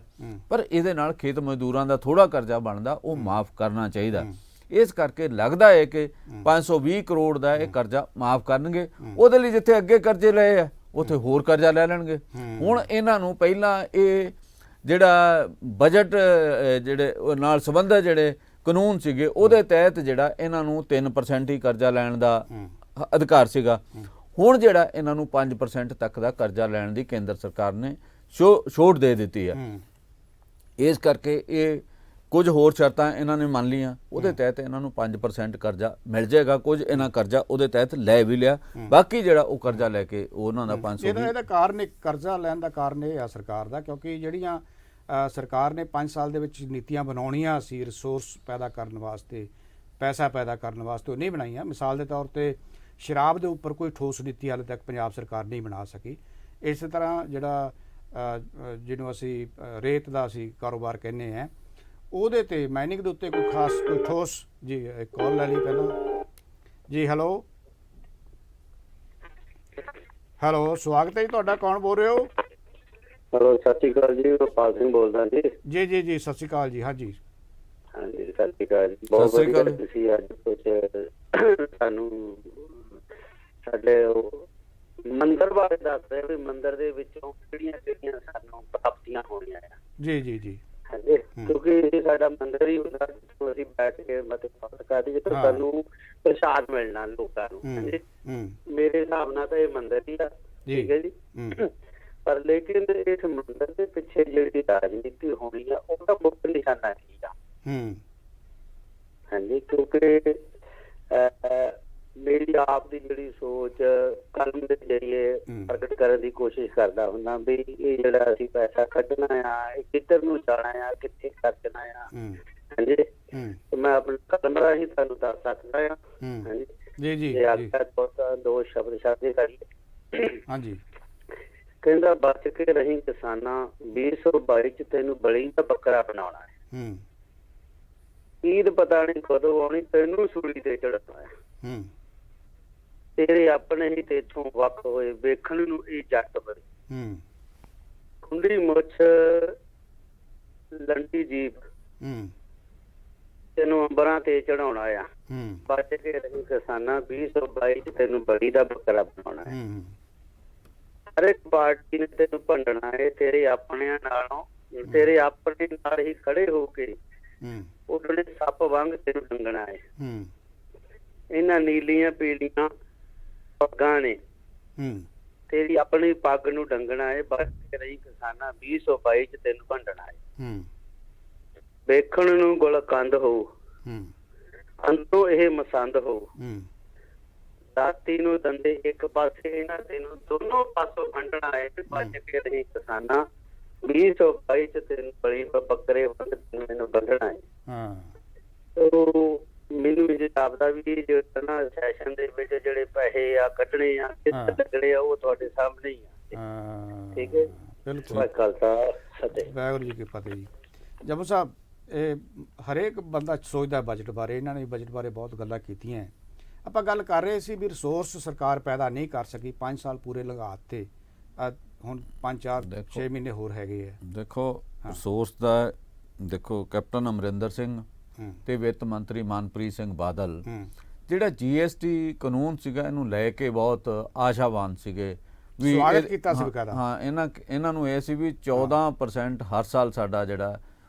ਪਰ ਇਹਦੇ ਨਾਲ ਖੇਤ ਮਜ਼ਦੂਰਾਂ ਦਾ ਥੋੜਾ ਕਰਜ਼ਾ ਬਣਦਾ ਉਹ ਮਾਫ ਕਰਨਾ ਚਾਹੀਦਾ। ਇਸ ਕਰਕੇ ਲੱਗਦਾ ਹੈ ਕਿ 520 ਕਰੋੜ ਦਾ ਇਹ ਕਰਜ਼ਾ ਮਾਫ ਕਰਨਗੇ। ਉਹਦੇ ਲਈ ਜਿੱਥੇ ਅੱਗੇ ਕਰਜ਼ੇ ਲਏ ਆ ਉੱਥੇ ਹੋਰ ਕਰਜ਼ਾ ਲੈ ਲੈਣਗੇ। ਹੁਣ ਇਹਨਾਂ ਨੂੰ ਪਹਿਲਾਂ ਇਹ ਜਿਹੜਾ ਬਜਟ ਜਿਹੜੇ ਨਾਲ ਸੰਬੰਧਿਤ ਜਿਹੜੇ ਕਾਨੂੰਨ ਸੀਗੇ ਉਹਦੇ ਤਹਿਤ ਜਿਹੜਾ ਇਹਨਾਂ ਨੂੰ 3% ਹੀ ਕਰਜ਼ਾ ਲੈਣ ਦਾ ਅਧਿਕਾਰ ਸੀਗਾ। ਹੁਣ ਜਿਹੜਾ ਇਹਨਾਂ ਨੂੰ 5% ਤੱਕ ਦਾ ਕਰਜ਼ਾ ਲੈਣ ਦੀ ਕੇਂਦਰ ਸਰਕਾਰ ਨੇ ਛੋਟ ਦੇ ਦਿੱਤੀ ਹੈ। ਇਸ ਕਰਕੇ ਇਹ ਕੁਝ ਹੋਰ ਸ਼ਰਤਾਂ ਇਹਨਾਂ ਨੇ ਮੰਨ ਲਈਆਂ, ਉਹਦੇ ਤਹਿਤ ਇਹਨਾਂ ਨੂੰ 5% ਕਰਜ਼ਾ ਮਿਲ ਜਾਏਗਾ। ਕੁਝ ਇਹਨਾਂ ਕਰਜ਼ਾ ਉਹਦੇ ਤਹਿਤ ਲੈ ਵੀ ਲਿਆ, ਬਾਕੀ ਜਿਹੜਾ ਉਹ ਕਰਜ਼ਾ ਲੈ ਕੇ ਉਹਨਾਂ ਦਾ 500 ਇਹਦਾ ਕਾਰਨ, ਕਰਜ਼ਾ ਲੈਣ ਦਾ ਕਾਰਨ ਇਹ ਆ ਸਰਕਾਰ ਦਾ, ਕਿਉਂਕਿ ਜਿਹੜੀਆਂ ਸਰਕਾਰ ਨੇ 5 ਸਾਲ ਦੇ ਵਿੱਚ ਨੀਤੀਆਂ ਬਣਾਉਣੀਆਂ ਸੀ ਰਿਸੋਰਸ ਪੈਦਾ ਕਰਨ ਵਾਸਤੇ, ਪੈਸਾ ਪੈਦਾ ਕਰਨ ਵਾਸਤੇ, ਉਹ ਨਹੀਂ ਬਣਾਈਆਂ। ਮਿਸਾਲ ਦੇ ਤੌਰ ਤੇ ਸ਼ਰਾਬ ਦੇ ਉੱਪਰ ਕੋਈ ਠੋਸ ਨੀਤੀ ਹਾਲੇ ਤੱਕ ਪੰਜਾਬ ਸਰਕਾਰ ਨਹੀਂ ਬਣਾ ਸਕੀ। ਇਸੇ ਤਰ੍ਹਾਂ ਜਿਹੜਾ ਜਿਹਨੂੰ ਅਸੀਂ ਰੇਤ ਦਾ ਅਸੀਂ ਕਾਰੋਬਾਰ ਕਹਿੰਦੇ ਹਾਂ, ਉਹਦੇ ਤੇ ਮਾਈਨਿੰਗ ਦੇ ਉੱਤੇ ਕੋਈ ਖਾਸ ਕੋਈ ਠੋਸ ਜੀ। ਇੱਕ ਕਾਲ ਲੈ ਲਈ ਪਹਿਲਾਂ ਜੀ। ਹੈਲੋ ਹੈਲੋ, ਸਵਾਗਤ ਹੈ ਜੀ ਤੁਹਾਡਾ, ਕੌਣ ਬੋਲ ਰਹੇ ਹੋ? ਹੈਲੋ, ਸਤਿ ਸ਼੍ਰੀ ਅਕਾਲ ਜੀ, ਗੋਪਾਲ ਸਿੰਘ ਬੋਲਦਾ ਜੀ। ਜੀ ਜੀ ਜੀ, ਸਤਿ ਸ਼੍ਰੀ ਅਕਾਲ ਜੀ। ਹਾਂਜੀ ਹਾਂਜੀ, ਸਤਿ ਸ਼੍ਰੀ ਅਕਾਲ ਜੀ। ਬਹੁਤ ਵਧੀਆ ਤੁਸੀਂ ਅੱਜ ਕੁਝ ਸਾਨੂੰ ਸਾਡੇ ਮੰਦਿਰ ਬਾਰੇ ਦੱਸ ਰਹੇ ਵੀ ਮੰਦਿਰ ਦੇ ਵਿੱਚੋਂ ਕਿਹੜੀਆਂ ਸਾਨੂੰ ਪ੍ਰਾਪਤੀਆਂ ਹੋਣੀਆਂ ਆ। ਜੀ ਜੀ ਜੀ, ਹਾਂਜੀ, ਕਿਉਂਕਿ ਇਹ ਸਾਡਾ ਮੰਦਿਰ ਹੀ ਹੁੰਦਾ ਜਿੱਥੋਂ ਅਸੀਂ ਬੈਠ ਕੇ ਮਤਲਬ ਕਰਦੇ, ਜਿੱਥੋਂ ਸਾਨੂੰ ਪ੍ਰਸ਼ਾਦ ਮਿਲਣਾ ਲੋਕਾਂ ਨੂੰ। ਹਾਂਜੀ, ਮੇਰੇ ਹਿਸਾਬ ਨਾਲ ਤਾਂ ਇਹ ਮੰਦਿਰ ਹੀ ਆ, ਠੀਕ ਹੈ ਜੀ। ਪਰ ਲੇਕਿਨ ਇਸ ਮੰਦਿਰ ਦੇ ਪਿੱਛੇ ਜਿਹੜੀ ਰਾਜਨੀਤੀ ਹੋਣੀ ਆ ਉਹਦਾ ਮੁੱਖ ਨਿਸ਼ਾਨਾ ਕੀ ਆ? ਹਾਂਜੀ, ਕਿਉਂਕਿ ਮੇਰੀ ਆਪ ਦੀ ਜਿਹੜੀ ਸੋਚ ਕਲਮ ਦੇ ਜਰੀਏ ਪ੍ਰਗਟ ਕਰਨ ਦੀ ਕੋਸ਼ਿਸ਼ ਕਰਦਾ ਹੁੰਦਾ ਵੀ ਇਹ ਜਿਹੜਾ ਅਸੀਂ ਪੈਸਾ ਕੱਢਣਾ ਆ, ਇਹ ਕਿੱਧਰ ਨੂੰ ਜਾਣਾ ਆ, ਕਿੱਥੇ ਖਰਚਣਾ ਆ। ਹਾਂਜੀ, ਮੈਂ ਆਪਣੀ ਕਲਮ ਰਾਹੀਂ ਤੁਹਾਨੂੰ ਦੱਸ ਸਕਦਾ ਆ। ਹਾਂਜੀ ਜੀ ਜੀ, ਦੋ ਸ਼ਬਦ ਸਾਂਝੇ ਕਰੀਏ। ਹਾਂਜੀ, ਕਹਿੰਦਾ ਬਚ ਕੇ ਰਹੀ ਕਿਸਾਨਾਂ, 2022 ਚ ਤੈਨੂੰ ਬਲੀ ਦਾ ਬੱਕਰਾ ਬਣਾਉਣਾ ਹੈ। ਈਦ ਪਤਾ ਨਹੀਂ ਕਦੋਂ ਆਉਣੀ, ਤੈਨੂੰ ਸੂਲੀ ਤੇ ਚੜਾਉਣਾ ਹੈ। ਹੂੰ ਤੇਰੇ ਆਪਣੇ ਹੀ ਤੇਥੋਂ ਵੱਖ ਹੋਏ, ਵੇਖਣ ਨੂੰ ਇਹ ਜੱਟ ਬਣੇ। ਹੂੰ ਖੁੰਡੀ ਮੁੱਛ ਲੰਡੀ ਜੀਪ, ਹੂੰ ਤੈਨੂੰ ਅੰਬਰਾਂ ਤੇ ਚੜਾਉਣਾ ਆ। ਹੂੰ ਬਚ ਕੇ ਰਹੀ ਕਿਸਾਨਾਂ, 2022 ਚ ਤੈਨੂੰ ਬੜੀ ਦਾ ਬੱਕਰਾ ਬਣਾਉਣਾ ਹੈ। ਹੂੰ ਹਰ ਇੱਕ ਪਾਰਟੀ ਨੇ ਤੈਨੂੰ ਭੰਡਣਾ ਹੈ, ਤੇਰੇ ਆਪਣਿਆਂ ਨਾਲੋਂ, ਤੇਰੇ ਆਪਣੇ ਨਾਲ ਹੀ ਖੜੇ ਹੋ ਕੇ ਹੂੰ ਉਹਨੇ ਸੱਪ ਵਾਂਗ ਤੈਨੂੰ ਡੰਗਣਾ ਹੈ। ਹੂੰ ਇਹਨਾਂ ਨੀਲੀਆਂ ਪੀਲੀਆਂ ਪੱਗਾਂ ਨੇ ਹੂੰ ਤੇਰੀ ਆਪਣੀ ਪੱਗ ਨੂੰ ਡੰਗਣਾ ਹੈ। ਬਚ ਕੇ ਰਹੀ ਕਿਸਾਨਾਂ, 2022 ਚ ਤੈਨੂੰ ਭੰਡਣਾ ਹੈ। ਹੂੰ ਵੇਖਣ ਨੂੰ ਗੁਲਕੰਦ ਹੋਊ, ਹੂੰ ਅੰਦਰੋਂ ਇਹ ਮਸੰਦ ਹੋਊ। ਹੂੰ ਦਾਤੀ ਨੂੰ ਦੰਦੇ ਇੱਕ ਪਾਸੇ, ਇਹਨਾਂ ਤੈਨੂੰ ਦੋਨੋਂ ਪਾਸੋਂ ਵੰਡਣਾ ਹੈ। ਬਚ ਕੇ ਰਹੀ ਕਿਸਾਨਾਂ, 2022 ਚ ਤੈਨੂੰ ਬੜੀ ਬੱਕਰੇ ਵੰਡ ਤੈਨੂੰ ਮੈਨੂੰ ਵੰਡਣਾ ਹੈ। ਹਾਂ ਤੋ ਮੈਨੂੰ ਇਹ ਜਾਪਦਾ ਵੀ ਜਿਹੜਾ ਨਾ ਸੈਸ਼ਨ ਦੇ ਵਿੱਚ ਜਿਹੜੇ ਪੈਸੇ ਆ ਕੱਢਣੇ ਆ, ਕਿੱਥੇ ਲੱਗਣੇ ਆ, ਉਹ ਤੁਹਾਡੇ ਸਾਹਮਣੇ ਹੀ ਆ। ਹਾਂ ਠੀਕ ਹੈ, ਬਿਲਕੁਲ। ਵਾਹਿਗੁਰੂ ਖਾਲਸਾ ਫਤਿਹ। ਵਾਹਿਗੁਰੂ ਜੀ ਕੀ ਫਤਿਹ ਜੀ। ਜੰਮੂ ਸਾਹਿਬ, ਇਹ ਹਰੇਕ ਬੰਦਾ ਸੋਚਦਾ ਬਜਟ ਬਾਰੇ, ਇਹਨਾਂ ਨੇ ਬਜਟ ਬਾਰੇ ਬਹੁਤ ਗੱਲਾਂ ਕੀਤੀਆਂ। ਆਪਾਂ ਗੱਲ ਕਰ ਰਹੇ ਸੀ ਵੀ ਰਿਸੋਰਸ ਸਰਕਾਰ ਪੈਦਾ ਨਹੀਂ ਕਰ ਸਕੀ, 5 ਸਾਲ ਪੂਰੇ ਲੰਘਾ ਦਿੱਤੇ, ਹੁਣ 5-4-6 ਮਹੀਨੇ ਹੋਰ ਹੈਗੇ ਆ। ਦੇਖੋ ਰਿਸੋਰਸ ਦਾ, ਦੇਖੋ ਕੈਪਟਨ ਅਮਰਿੰਦਰ ਸਿੰਘ ਤੇ ਵਿੱਤ ਮੰਤਰੀ ਮਨਪ੍ਰੀਤ ਸਿੰਘ ਬਾਦਲ ਜਿਹੜਾ GST ਕਾਨੂੰਨ ਸੀਗਾ ਇਹਨੂੰ ਲੈ ਕੇ ਬਹੁਤ ਆਸ਼ਾਵਾਨ ਸੀਗੇ ਵੀ ਸਵਾਗਤ ਕੀਤਾ ਸੀ ਬਕਾਇਦਾ। ਹਾਂ, ਇਹਨਾਂ ਨੂੰ ਇਹ ਸੀ ਵੀ 14% ਹਰ ਸਾਲ ਸਾਡਾ ਜਿਹੜਾ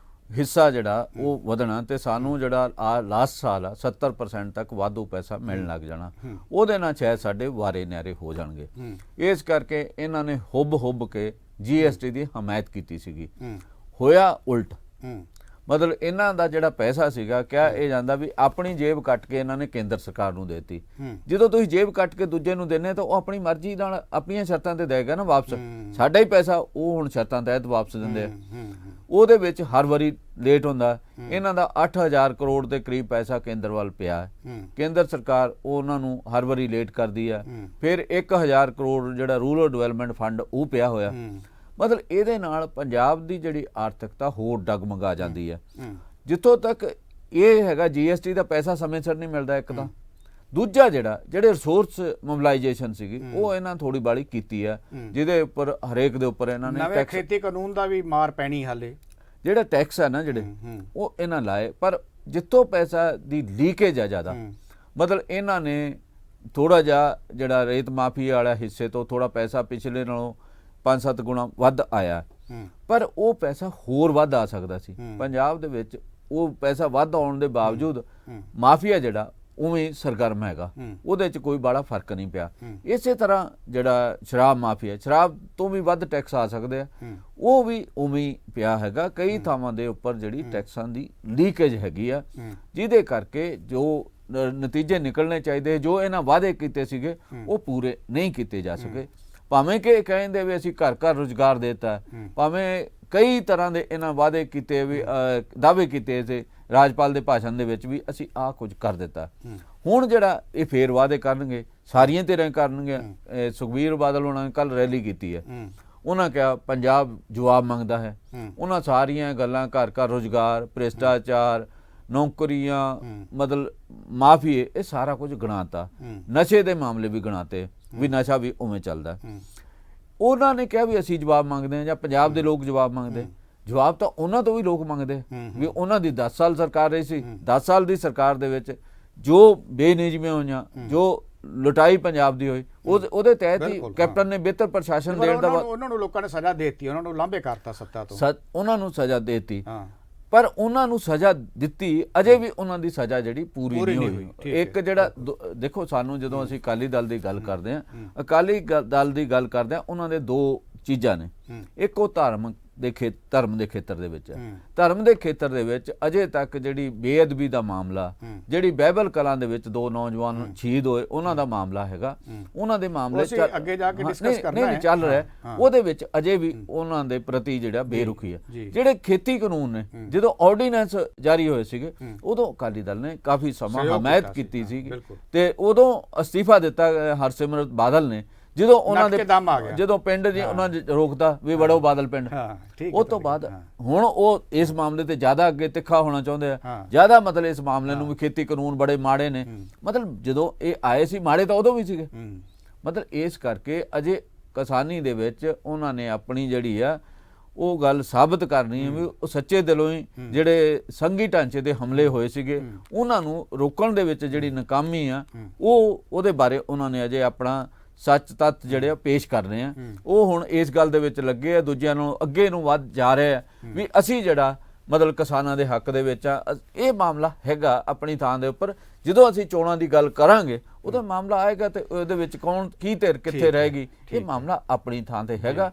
ਹਿੱਸਾ ਜਿਹੜਾ ਉਹ ਵਧਣਾ ਤੇ ਸਾਨੂੰ ਜਿਹੜਾ ਆ ਲਾਸਟ ਸਾਲ ਆ 70% ਤੱਕ ਵਾਧੂ ਪੈਸਾ ਮਿਲਣ ਲੱਗ ਜਾਣਾ, ਉਹਦੇ ਨਾਲ ਸ਼ਾਇਦ ਸਾਡੇ ਵਾਰੇ ਨਿਆਰੇ ਹੋ ਜਾਣਗੇ। ਇਸ ਕਰਕੇ ਇਹਨਾਂ ਨੇ ਹੁੱਬ ਕੇ GST ਦੀ ਹਮਾਇਤ ਕੀਤੀ ਸੀਗੀ। ਹੋਇਆ ਉਲਟ, ਮਤਲਬ ਇਹਨਾਂ ਦਾ ਜਿਹੜਾ ਪੈਸਾ ਸੀਗਾ ਕਿਹਾ ਇਹ ਜਾਂਦਾ ਵੀ ਆਪਣੀ ਜੇਬ ਕੱਟ ਕੇ ਇਹਨਾਂ ਨੇ ਕੇਂਦਰ ਸਰਕਾਰ ਨੂੰ ਦੇਤੀ। ਜਦੋਂ ਤੁਸੀਂ ਜੇਬ ਕੱਟ ਕੇ ਦੂਜੇ ਨੂੰ ਦਿੰਦੇ ਤਾਂ ਉਹ ਆਪਣੀ ਮਰਜ਼ੀ ਨਾਲ ਆਪਣੀਆਂ ਸ਼ਰਤਾਂ ਤੇ ਦੇਗਾ ਨਾ ਵਾਪਸ। ਸਾਡਾ ਹੀ ਪੈਸਾ ਉਹ ਹੁਣ ਸ਼ਰਤਾਂ ਤਹਿਤ ਵਾਪਸ ਦਿੰਦੇ ਆ। ਉਹਦੇ ਵਿੱਚ ਹਰ ਵਾਰੀ ਲੇਟ ਹੁੰਦਾ। ਇਹਨਾਂ ਦਾ 8000 ਕਰੋੜ ਦੇ ਕਰੀਬ ਪੈਸਾ ਕੇਂਦਰ ਵੱਲ ਪਿਆ ਹੈ। ਕੇਂਦਰ ਸਰਕਾਰ ਉਹਨਾਂ ਨੂੰ ਹਰ ਵਾਰੀ ਲੇਟ ਕਰਦੀ ਆ। ਫਿਰ 1000 ਕਰੋੜ ਜਿਹੜਾ ਰੂਰਲ ਡਿਵੈਲਪਮੈਂਟ ਫੰਡ ਉਹ ਪਿਆ ਹੋਇਆ। ਮਤਲਬ ਇਹਦੇ ਨਾਲ ਪੰਜਾਬ ਦੀ ਜਿਹੜੀ ਆਰਥਿਕਤਾ ਹੋਰ ਡਗਮਗਾ ਜਾਂਦੀ ਹੈ। ਜਿੱਥੋਂ ਤੱਕ ਇਹ ਹੈਗਾ GST ਦਾ ਪੈਸਾ ਸਮੇਂ ਸਿਰ ਨਹੀਂ ਮਿਲਦਾ ਇੱਕ ਤਾਂ, ਦੂਜਾ ਜਿਹੜੇ ਰਿਸੋਰਸ ਮੋਬਿਲਾਈਜੇਸ਼ਨ ਸੀਗੀ ਉਹ ਇਹਨਾਂ ਥੋੜੀ ਬਾਲੀ ਕੀਤੀ ਹੈ, ਜਿਹਦੇ ਉੱਪਰ ਹਰੇਕ ਦੇ ਉੱਪਰ ਇਹਨਾਂ ਨੇ ਨਵੇਂ ਖੇਤੀ ਕਾਨੂੰਨ ਦਾ ਵੀ ਮਾਰ ਪੈਣੀ ਹਾਲੇ। ਜਿਹੜਾ ਟੈਕਸ ਹੈ ਨਾ ਜਿਹੜੇ ਉਹ ਇਹਨਾਂ ਲਾਏ, ਪਰ ਜਿੱਥੋਂ ਪੈਸਾ ਦੀ ਲੀਕੇਜ ਆ ਜ਼ਿਆਦਾ, ਮਤਲਬ ਇਹਨਾਂ ਨੇ ਥੋੜਾ ਜਿਹਾ ਜਿਹੜਾ ਰੇਤ ਮਾਫੀਆ ਵਾਲਾ ਹਿੱਸੇ ਤੋਂ ਥੋੜਾ ਪੈਸਾ ਪਿਛਲੇ ਨਾਲੋਂ 5-7 ਗੁਣਾ ਵੱਧ ਆਇਆ, ਪਰ ਉਹ ਪੈਸਾ ਹੋਰ ਵੱਧ ਆ ਸਕਦਾ ਸੀ। ਪੰਜਾਬ ਦੇ ਵਿੱਚ ਉਹ ਪੈਸਾ ਵੱਧ ਆਉਣ ਦੇ ਬਾਵਜੂਦ ਮਾਫੀਆ ਜਿਹੜਾ ਉਵੇਂ ਸਰਗਰਮ ਹੈਗਾ, ਉਹਦੇ 'ਚ ਕੋਈ ਬੜਾ ਫਰਕ ਨਹੀਂ ਪਿਆ। ਇਸੇ ਤਰ੍ਹਾਂ ਜਿਹੜਾ ਸ਼ਰਾਬ ਮਾਫੀਆ, ਸ਼ਰਾਬ ਤੋਂ ਵੀ ਵੱਧ ਟੈਕਸ ਆ ਸਕਦੇ ਆ, ਉਹ ਵੀ ਉਵੇਂ ਪਿਆ ਹੈਗਾ। ਕਈ ਥਾਵਾਂ ਦੇ ਉੱਪਰ ਜਿਹੜੀ ਟੈਕਸਾਂ ਦੀ ਲੀਕੇਜ ਹੈਗੀ ਆ, ਜਿਹਦੇ ਕਰਕੇ ਜੋ ਨਤੀਜੇ ਨਿਕਲਣੇ ਚਾਹੀਦੇ, ਜੋ ਇਹਨਾਂ ਵਾਅਦੇ ਕੀਤੇ ਸੀਗੇ ਉਹ ਪੂਰੇ ਨਹੀਂ ਕੀਤੇ ਜਾ ਸਕੇ। ਭਾਵੇਂ ਕਿ ਕਹਿੰਦੇ ਵੀ ਅਸੀਂ ਘਰ ਘਰ ਰੁਜ਼ਗਾਰ ਦੇਤਾ, ਭਾਵੇਂ ਕਈ ਤਰ੍ਹਾਂ ਦੇ ਇਹਨਾਂ ਵਾਅਦੇ ਕੀਤੇ ਵੀ ਦਾਅਵੇ ਕੀਤੇ ਤੇ ਰਾਜਪਾਲ ਦੇ ਭਾਸ਼ਣ ਦੇ ਵਿੱਚ ਵੀ ਅਸੀਂ ਆਹ ਕੁਝ ਕਰ ਦਿੱਤਾ। ਹੁਣ ਜਿਹੜਾ ਇਹ ਫੇਰ ਵਾਅਦੇ ਕਰਨਗੇ ਸਾਰੀਆਂ ਧਿਰਾਂ ਕਰਨਗੇ। ਸੁਖਬੀਰ ਬਾਦਲ ਉਹਨਾਂ ਨੇ ਕੱਲ ਰੈਲੀ ਕੀਤੀ ਹੈ, ਉਹਨਾਂ ਕਿਹਾ ਪੰਜਾਬ ਜਵਾਬ ਮੰਗਦਾ ਹੈ। ਉਹਨਾਂ ਸਾਰੀਆਂ ਗੱਲਾਂ ਘਰ ਘਰ ਰੁਜ਼ਗਾਰ, ਭ੍ਰਿਸ਼ਟਾਚਾਰ, ਨੌਕਰੀਆਂ, ਮਤਲਬ ਮਾਫੀਏ, ਇਹ ਸਾਰਾ ਕੁਝ ਗਣਾਤਾ। ਨਸ਼ੇ ਦੇ ਮਾਮਲੇ ਵੀ ਗਣਾਤੇ ਵੀ ਨਸ਼ਾ ਵੀ ਉਵੇਂ ਚੱਲਦਾ। ਉਹਨਾਂ ਨੇ ਕਿਹਾ ਵੀ ਅਸੀਂ ਜਵਾਬ ਮੰਗਦੇ ਹਾਂ ਜਾਂ ਪੰਜਾਬ ਦੇ ਲੋਕ ਜਵਾਬ ਮੰਗਦੇ। ਜਵਾਬ ਤਾਂ ਉਹਨਾਂ ਤੋਂ ਵੀ ਲੋਕ ਮੰਗਦੇ ਵੀ ਉਹਨਾਂ ਦੀ 10 ਸਾਲ ਸਰਕਾਰ ਰਹੀ ਸੀ। 10 ਸਾਲ ਦੀ ਸਰਕਾਰ ਦੇ ਵਿੱਚ ਜੋ ਬੇਨਿਯਮੀਆਂ ਹੋਈਆਂ, ਜੋ ਲੁਟਾਈ ਪੰਜਾਬ ਦੀ ਹੋਈ, ਉਹਦੇ ਤਹਿਤ ਹੀ ਕੈਪਟਨ ਨੇ ਬਿਹਤਰ ਪ੍ਰਸ਼ਾਸਨ ਦੇਣ ਦਾ, ਉਹਨਾਂ ਨੂੰ ਲੋਕਾਂ ਨੇ ਸਜ਼ਾ ਦੇ ਦਿੱਤੀ, ਉਹਨਾਂ ਨੂੰ ਲਾਂਭੇ ਕਰਤਾ ਸੱਤਾ ਤੋਂ, ਉਹਨਾਂ ਨੂੰ ਸਜ਼ਾ ਦੇ ਦਿੱਤੀ। ਪਰ ਉਹਨਾਂ ਨੂੰ ਸਜ਼ਾ ਦਿੱਤੀ, ਅਜੇ ਵੀ ਉਹਨਾਂ ਦੀ ਸਜ਼ਾ ਜਿਹੜੀ ਪੂਰੀ ਨਹੀਂ ਹੋਈ। ਇੱਕ ਜਿਹੜਾ ਦੇਖੋ, ਸਾਨੂੰ ਜਦੋਂ ਅਸੀਂ ਅਕਾਲੀ ਦਲ ਦੀ ਗੱਲ ਕਰਦੇ ਹਾਂ, ਅਕਾਲੀ ਦਲ ਦੀ ਗੱਲ ਕਰਦੇ ਹਾਂ, ਉਹਨਾਂ ਦੇ ਦੋ ਚੀਜ਼ਾਂ ਨੇ। ਇੱਕ ਉਹ ਧਰਮ ਦੇ ਖੇਤਰ ਦੇ ਵਿੱਚ ਹੈ। ਧਰਮ ਦੇ ਖੇਤਰ ਦੇ ਵਿੱਚ ਅਜੇ ਤੱਕ ਜਿਹੜੀ ਬੇਅਦਬੀ ਦਾ ਮਾਮਲਾ, ਜਿਹੜੀ ਬਾਈਬਲ ਕਲਾਂ ਦੇ ਵਿੱਚ 2 ਨੌਜਵਾਨ ਸ਼ਹੀਦ ਹੋਏ, ਉਹਨਾਂ ਦਾ ਮਾਮਲਾ ਹੈਗਾ। ਉਹਨਾਂ ਦੇ ਮਾਮਲੇ ਅੱਗੇ ਜਾ ਕੇ ਡਿਸਕਸ ਕਰਨਾ ਹੈ, ਚੱਲ ਰਿਹਾ। ਉਹਦੇ ਵਿੱਚ ਅਜੇ ਵੀ ਉਹਨਾਂ ਦੇ ਪ੍ਰਤੀ ਜਿਹੜਾ ਬੇਰੁਖੀ ਹੈ। ਜਿਹੜੇ ਖੇਤੀ ਕਾਨੂੰਨ ਨੇ, ਜਦੋਂ ਆਰਡੀਨੈਂਸ ਜਾਰੀ ਹੋਏ ਸੀਗੇ, ਉਦੋਂ ਅਕਾਲੀ ਦਲ ਨੇ ਕਾਫੀ ਸਮਾਂ ਹਮਾਇਤ ਕੀਤੀ ਸੀ ਤੇ ਉਦੋਂ ਅਸਤੀਫਾ ਦਿੱਤਾ ਹਰਸਿਮਰਤ ਬਾਦਲ ਨੇ, ਜਦੋਂ ਉਹਨਾਂ ਨੱਕ ਦੇ 'ਚ ਦਮ ਆ ਗਿਆ। ਜਦੋਂ ਪਿੰਡ ਜੀ ਉਹਨਾਂ ਨੇ ਰੋਕਤਾ ਵੀ ਵੜੋ ਬਾਦਲ ਪਿੰਡ, ਹਾਂ, ਠੀਕ ਹੈ ਉਹ ਤੋਂ ਬਾਅਦ ਹੁਣ ਉਹ ਇਸ ਮਾਮਲੇ ਤੇ ਜ਼ਿਆਦਾ ਅੱਗੇ ਤਿੱਖਾ ਹੋਣਾ ਚਾਹੁੰਦੇ ਆ, ਹਾਂ। ਜ਼ਿਆਦਾ ਮਤਲਬ ਇਸ ਮਾਮਲੇ ਨੂੰ ਵੀ ਖੇਤੀ ਕਾਨੂੰਨ ਬੜੇ ਮਾੜੇ ਨੇ, ਮਤਲਬ ਜਦੋਂ ਇਹ ਆਏ ਸੀ ਮਾੜੇ ਤਾਂ ਉਦੋਂ ਵੀ ਸੀਗੇ, ਮਤਲਬ ਇਸ ਕਰਕੇ ਅਜੇ ਕਿਸਾਨੀ ਦੇ ਵਿੱਚ ਉਹਨਾਂ ਨੇ ਆਪਣੀ ਜਿਹੜੀ ਆ ਉਹ ਗੱਲ ਸਾਬਤ ਕਰਨੀ ਹੈ ਵੀ ਉਹ ਸੱਚੇ ਦਿਲੋਂ ਹੀ ਜਿਹੜੇ ਸੰਘੀ ਢਾਂਚੇ ਦੇ ਹਮਲੇ ਹੋਏ ਸੀਗੇ ਉਹਨਾਂ ਨੂੰ ਰੋਕਣ ਦੇ ਵਿੱਚ ਜਿਹੜੀ ਨਾਕਾਮੀ ਆ ਉਹਦੇ ਬਾਰੇ ਉਹਨਾਂ ਨੇ ਅਜੇ ਆਪਣਾ ਸੱਚ ਤੱਤ ਜਿਹੜੇ ਆ ਪੇਸ਼ ਕਰਨੇ ਆ। ਉਹ ਹੁਣ ਇਸ ਗੱਲ ਦੇ ਵਿੱਚ ਲੱਗੇ ਆ, ਦੂਜਿਆਂ ਨੂੰ ਅੱਗੇ ਨੂੰ ਵੱਧ ਜਾ ਰਹੇ ਆ ਵੀ ਅਸੀਂ ਜਿਹੜਾ ਮਤਲਬ ਕਿਸਾਨਾਂ ਦੇ ਹੱਕ ਦੇ ਵਿੱਚ ਆ। ਇਹ ਮਾਮਲਾ ਹੈਗਾ ਆਪਣੀ ਥਾਂ ਦੇ ਉੱਪਰ, ਜਦੋਂ ਅਸੀਂ ਚੋਣਾਂ ਦੀ ਗੱਲ ਕਰਾਂਗੇ ਉਹਦਾ ਮਾਮਲਾ ਆਏਗਾ ਤੇ ਉਹਦੇ ਵਿੱਚ ਕੌਣ ਕੀ ਧਿਰ ਕਿੱਥੇ ਰਹੇਗੀ, ਇਹ ਮਾਮਲਾ ਆਪਣੀ ਥਾਂ ਤੇ ਹੈਗਾ।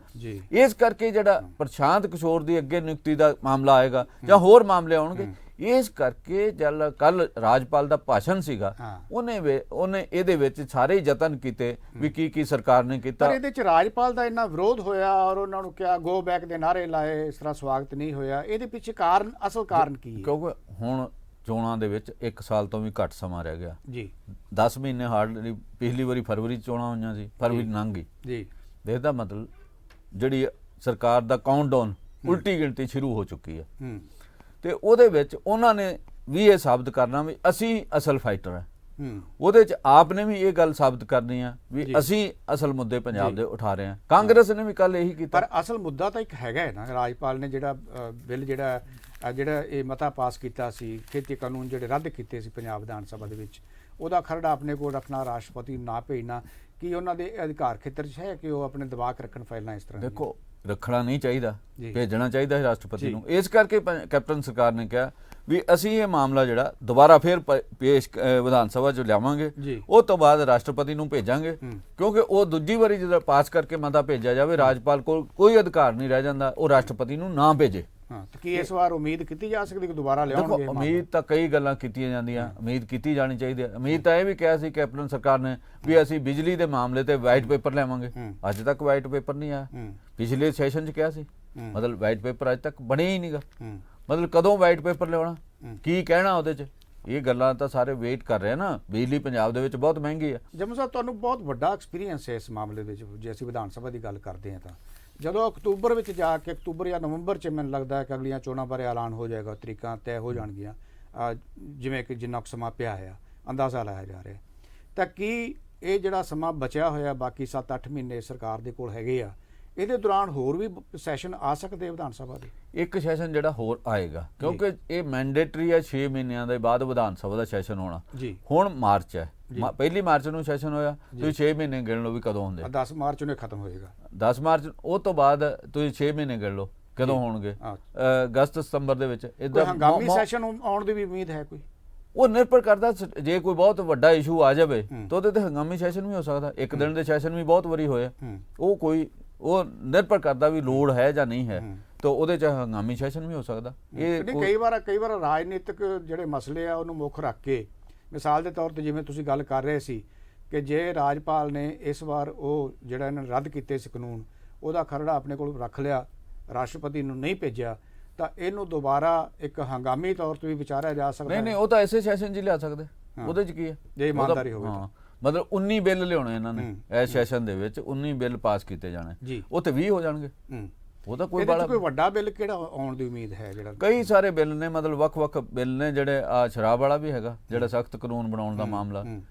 ਇਸ ਕਰਕੇ ਜਿਹੜਾ ਪ੍ਰਸ਼ਾਂਤ ਕਿਸ਼ੋਰ ਦੀ ਅੱਗੇ ਨਿਯੁਕਤੀ ਦਾ ਮਾਮਲਾ ਆਏਗਾ ਜਾਂ ਹੋਰ ਮਾਮਲੇ ਆਉਣਗੇ, ਇਸ ਕਰਕੇ ਜਦ ਕੱਲ ਰਾਜਪਾਲ ਦਾ ਭਾਸ਼ਣ ਸੀਗਾ ਉਹਨੇ ਇਹਦੇ ਵਿੱਚ ਸਾਰੇ ਯਤਨ ਕੀਤੇ ਵੀ ਕੀ ਸਰਕਾਰ ਨੇ ਕੀਤਾ। ਪਰ ਇਹਦੇ ਚ ਰਾਜਪਾਲ ਦਾ ਇੰਨਾ ਵਿਰੋਧ ਹੋਇਆ ਔਰ ਉਹਨਾਂ ਨੂੰ ਕਿਹਾ ਗੋ ਬੈਕ ਦੇ ਨਾਅਰੇ ਲਾਏ, ਇਸ ਤਰ੍ਹਾਂ ਸਵਾਗਤ ਨਹੀਂ ਹੋਇਆ, ਇਹਦੇ ਪਿੱਛੇ ਕਾਰਨ, ਅਸਲ ਕਾਰਨ ਕੀ ਹੈ? ਕਿਉਂਕਿ ਹੁਣ ਚੋਣਾਂ ਦੇ ਵਿੱਚ 1 ਸਾਲ ਤੋਂ ਵੀ ਘੱਟ ਸਮਾਂ ਰਹਿ ਗਿਆ ਜੀ, 10 ਮਹੀਨੇ ਹਾਰਡਲੀ, ਪਿਛਲੀ ਵਾਰੀ ਫਰਵਰੀ 'ਚ ਚੋਣਾਂ ਹੋਈਆਂ ਸੀ, ਫਰਵਰੀ ਲੰਘ ਗਈ ਜੀ, ਇਹਦਾ ਮਤਲਬ ਜਿਹੜੀ ਸਰਕਾਰ ਦਾ ਕਾਊਂਟਡਾਊਨ ਉਲਟੀ ਗਿਣਤੀ ਸ਼ੁਰੂ ਹੋ ਚੁੱਕੀ ਹੈ ਤੇ ਉਹਦੇ ਵਿੱਚ ਉਹਨਾਂ ਨੇ ਵੀ ਇਹ ਸਾਬਤ ਕਰਨਾ ਵੀ ਅਸੀਂ ਅਸਲ ਫਾਈਟਰ ਹੈ। ਉਹਦੇ ਚ ਆਪ ਨੇ ਵੀ ਇਹ ਗੱਲ ਸਾਬਤ ਕਰਨੀ ਆ ਵੀ ਅਸੀਂ ਅਸਲ ਮੁੱਦੇ ਪੰਜਾਬ ਦੇ ਉਠਾ ਰਹੇ ਹਾਂ। ਕਾਂਗਰਸ ਨੇ ਵੀ ਕੱਲ ਇਹੀ ਕੀਤਾ। ਪਰ ਅਸਲ ਮੁੱਦਾ ਤਾਂ ਇੱਕ ਹੈਗਾ ਹੈ ਨਾ, ਰਾਜਪਾਲ ਨੇ ਜਿਹੜਾ ਬਿੱਲ ਜਿਹੜਾ ਇਹ ਮਤਾ ਪਾਸ ਕੀਤਾ ਸੀ, ਖੇਤੀ ਕਾਨੂੰਨ ਜਿਹੜੇ ਰੱਦ ਕੀਤੇ ਸੀ ਪੰਜਾਬ ਵਿਧਾਨ ਸਭਾ ਦੇ ਵਿੱਚ, ਉਹਦਾ ਖਰੜਾ ਆਪਣੇ ਕੋਲ ਰੱਖਣਾ, ਰਾਸ਼ਟਰਪਤੀ ਨੂੰ ਨਾ ਭੇਜਣਾ, ਕੀ ਉਹਨਾਂ ਦੇ ਅਧਿਕਾਰ ਖੇਤਰ 'ਚ ਹੈ ਕਿ ਉਹ ਆਪਣੇ ਦਬਾਅ ਰੱਖਣ ਫਾਈਲਾਂ ਇਸ ਤਰ੍ਹਾਂ? ਦੇਖੋ, ਰੱਖਣਾ ਨਹੀਂ ਚਾਹੀਦਾ, ਭੇਜਣਾ ਚਾਹੀਦਾ ਹੈ ਰਾਸ਼ਟਰਪਤੀ ਨੂੰ। ਇਸ ਕਰਕੇ ਕੈਪਟਨ ਸਰਕਾਰ ਨੇ ਕਿਹਾ ਵੀ ਅਸੀਂ ਇਹ ਮਾਮਲਾ ਜਿਹੜਾ ਦੁਬਾਰਾ ਫਿਰ ਪੇਸ਼ ਵਿਧਾਨ ਸਭਾ 'ਚ ਲਿਆਵਾਂਗੇ, ਉਹ ਤੋਂ ਬਾਅਦ ਰਾਸ਼ਟਰਪਤੀ ਨੂੰ ਭੇਜਾਂਗੇ, ਕਿਉਂਕਿ ਉਹ ਦੂਜੀ ਵਾਰੀ ਜਦੋਂ ਪਾਸ ਕਰਕੇ ਮਤਾ ਭੇਜਿਆ ਜਾਵੇ ਰਾਜਪਾਲ ਕੋਲ ਕੋਈ ਅਧਿਕਾਰ ਨਹੀਂ ਰਹਿ ਜਾਂਦਾ, ਉਹ ਰਾਸ਼ਟਰਪਤੀ ਨੂੰ ਨਾ ਭੇਜੇ। ਤਾਂ ਕੀ ਇਸ ਵਾਰ ਉਮੀਦ ਕੀਤੀ ਜਾ ਸਕਦੀ ਕਿ ਦੁਬਾਰਾ ਲਿਆਉਣਗੇ? ਦੇਖੋ, ਉਮੀਦ ਤਾਂ ਕਈ ਗੱਲਾਂ ਕੀਤੀਆਂ ਜਾਂਦੀਆਂ, ਉਮੀਦ ਕੀਤੀ ਜਾਣੀ ਚਾਹੀਦੀ ਹੈ। ਉਮੀਦ ਤਾਂ ਇਹ ਵੀ ਕਿਹਾ ਸੀ ਕੈਪਟਨ ਸਰਕਾਰ ਨੇ ਵੀ ਅਸੀਂ ਬਿਜਲੀ ਦੇ ਮਾਮਲੇ ਤੇ ਵਾਈਟ ਪੇਪਰ ਲਿਆਵਾਂਗੇ, ਅੱਜ ਤੱਕ ਵਾਈਟ ਪੇਪਰ ਨਹੀਂ ਆਇਆ। ਪਿਛਲੇ ਸੈਸ਼ਨ 'ਚ ਕਿਹਾ ਸੀ, ਮਤਲਬ ਵਾਈਟ ਪੇਪਰ ਅੱਜ ਤੱਕ ਬਣਿਆ ਹੀ ਨਹੀਂਗਾ, ਮਤਲਬ ਕਦੋਂ ਵਾਈਟ ਪੇਪਰ ਲਿਆਉਣਾ, ਕੀ ਕਹਿਣਾ ਉਹਦੇ 'ਚ, ਇਹ ਗੱਲਾਂ ਤਾਂ ਸਾਰੇ ਵੇਟ ਕਰ ਰਹੇ ਨਾ। ਬਿਜਲੀ ਪੰਜਾਬ ਦੇ ਵਿੱਚ ਬਹੁਤ ਮਹਿੰਗੀ ਹੈ। ਜੰਮੂ ਸਾਹਿਬ, ਤੁਹਾਨੂੰ ਬਹੁਤ ਵੱਡਾ ਐਕਸਪੀਰੀਅੰਸ ਹੈ ਇਸ ਮਾਮਲੇ ਵਿੱਚ। ਜੇ ਅਸੀਂ ਵਿਧਾਨ ਸਭਾ ਦੀ ਗੱਲ ਕਰਦੇ ਹਾਂ ਤਾਂ ਜਦੋਂ ਅਕਤੂਬਰ ਵਿੱਚ ਜਾ ਕੇ, ਅਕਤੂਬਰ ਜਾਂ ਨਵੰਬਰ 'ਚ ਮੈਨੂੰ ਲੱਗਦਾ ਹੈ ਕਿ ਅਗਲੀਆਂ ਚੋਣਾਂ ਬਾਰੇ ਐਲਾਨ ਹੋ ਜਾਏਗਾ, ਤਰੀਕਾਂ ਤੈਅ ਹੋ ਜਾਣਗੀਆਂ, ਜਿਵੇਂ ਕਿ ਜਿੰਨਾ ਕੁ ਸਮਾਂ ਪਿਆ ਹੈ ਅੰਦਾਜ਼ਾ ਲਾਇਆ ਜਾ ਰਿਹਾ, ਤਾਂ ਕੀ ਇਹ ਜਿਹੜਾ ਸਮਾਂ ਬਚਿਆ ਹੋਇਆ ਬਾਕੀ 7-8 ਮਹੀਨੇ ਸਰਕਾਰ ਦੇ ਕੋਲ ਹੈਗੇ ਆ, ਇਹਦੇ ਦੌਰਾਨ ਹੋਰ ਵੀ ਸੈਸ਼ਨ ਆ ਸਕਦੇ ਵਿਧਾਨ ਸਭਾ ਦੇ? ਇੱਕ ਸੈਸ਼ਨ ਜਿਹੜਾ ਹੋਰ ਆਏਗਾ, ਕਿਉਂਕਿ ਇਹ ਮੈਂਡੇਟਰੀ ਹੈ 6 ਮਹੀਨਿਆਂ ਦੇ ਬਾਅਦ ਵਿਧਾਨ ਸਭਾ ਦਾ ਸੈਸ਼ਨ ਹੋਣਾ। ਹੁਣ ਮਾਰਚ ਹੈ, 1 ਮਾਰਚ ਨੂੰ ਸੈਸ਼ਨ ਹੋਇਆ, ਤੁਸੀਂ 6 ਮਹੀਨੇ ਗਿਣ ਲਓ ਵੀ ਕਦੋਂ ਹੁੰਦੇ। 10 ਮਾਰਚ ਨੂੰ ਖਤਮ ਹੋਏਗਾ। 10 ਮਾਰਚ, ਉਹ ਤੋਂ ਬਾਅਦ ਤੁਸੀਂ 6 ਮਹੀਨੇ ਗਿਣ ਲਓ ਕਦੋਂ ਹੋਣਗੇ। ਅਗਸਤ ਸਤੰਬਰ ਦੇ ਵਿੱਚ ਕੋਈ ਹੰਗਾਮੀ ਸੈਸ਼ਨ ਆਉਣ ਦੀ ਵੀ ਉਮੀਦ ਹੈ ਕੋਈ? ਉਹ ਨਿਰਭਰ ਕਰਦਾ, ਜੇ ਕੋਈ ਬਹੁਤ ਵੱਡਾ ਇਸ਼ੂ ਆ ਜਾਵੇ ਤਾਂ ਉਹਦੇ ਤੇ ਹੰਗਾਮੀ ਸੈਸ਼ਨ ਵੀ ਹੋ ਸਕਦਾ। ਇੱਕ ਦਿਨ ਦੇ ਸੈਸ਼ਨ ਵੀ ਬਹੁਤ ਵਾਰੀ ਹੋਏ, ਉਹ ਨਿਰਭਰ ਕਰਦਾ ਵੀ ਲੋੜ ਹੈ ਜਾਂ ਨਹੀਂ ਹੈ, ਤਾਂ ਉਹਦੇ 'ਚ ਹੰਗਾਮੀ ਸੈਸ਼ਨ ਵੀ ਹੋ ਸਕਦਾ। ਇਹ ਕਈ ਵਾਰ ਰਾਜਨੀਤਿਕ ਜਿਹੜੇ ਮਸਲੇ ਆ ਉਹਨੂੰ ਮੁੱਖ ਰੱਖ ਕੇ, ਮਿਸਾਲ ਦੇ ਤੌਰ ਤੇ ਜਿਵੇਂ ਤੁਸੀਂ ਗੱਲ ਕਰ ਰਹੇ ਸੀ ਕਿ ਜੇ ਰਾਜਪਾਲ ਨੇ ਇਸ ਵਾਰ ਉਹ ਜਿਹੜਾ ਇਹਨਾਂ ਨੇ ਰੱਦ ਕੀਤੇ ਸੀ ਕਾਨੂੰਨ, ਉਹਦਾ ਖਰੜਾ ਆਪਣੇ ਕੋਲ ਰੱਖ ਲਿਆ, ਰਾਸ਼ਟਰਪਤੀ ਨੂੰ ਨਹੀਂ ਭੇਜਿਆ, ਤਾਂ ਇਹਨੂੰ ਦੁਬਾਰਾ ਇੱਕ ਹੰਗਾਮੀ ਤੌਰ ਤੇ ਵੀ ਵਿਚਾਰਿਆ ਜਾ ਸਕਦਾ? ਨਹੀਂ, ਉਹ ਤਾਂ ਐਸੇ ਸੈਸ਼ਨ 'ਚ ਲਿਆ ਸਕਦੇ, ਉਹਦੇ 'ਚ ਕੀ ਹੈ, ਜੇ ਇਮਾਨਦਾਰੀ ਹੋਵੇ ਤਾਂ। ਮਤਲਬ 19 ਬਿੱਲ ਲਿਆਉਣੇ ਇਹਨਾਂ ਨੇ ਇਸ ਸੈਸ਼ਨ ਦੇ ਵਿੱਚ, 19 ਬਿੱਲ ਪਾਸ ਕੀਤੇ ਜਾਣੇ, ਉਹ ਤੇ 20 ਹੋ ਜਾਣਗੇ। ਉਹ ਤਾਂ ਕੋਈ ਵੱਡਾ ਬਿੱਲ ਕਿਹੜਾ ਆਉਣ ਦੀ ਉਮੀਦ ਹੈ? ਜਿਹੜਾ ਕਈ ਸਾਰੇ ਬਿੱਲ ਨੇ, ਮਤਲਬ ਵੱਖ-ਵੱਖ ਬਿੱਲ ਨੇ, ਜਿਹੜੇ ਆ ਸ਼ਰਾਬ ਵਾਲਾ ਵੀ ਹੈਗਾ, ਜਿਹੜਾ ਸਖਤ ਕਾਨੂੰਨ ਬਣਾਉਣ ਦਾ ਮਾਮਲਾ,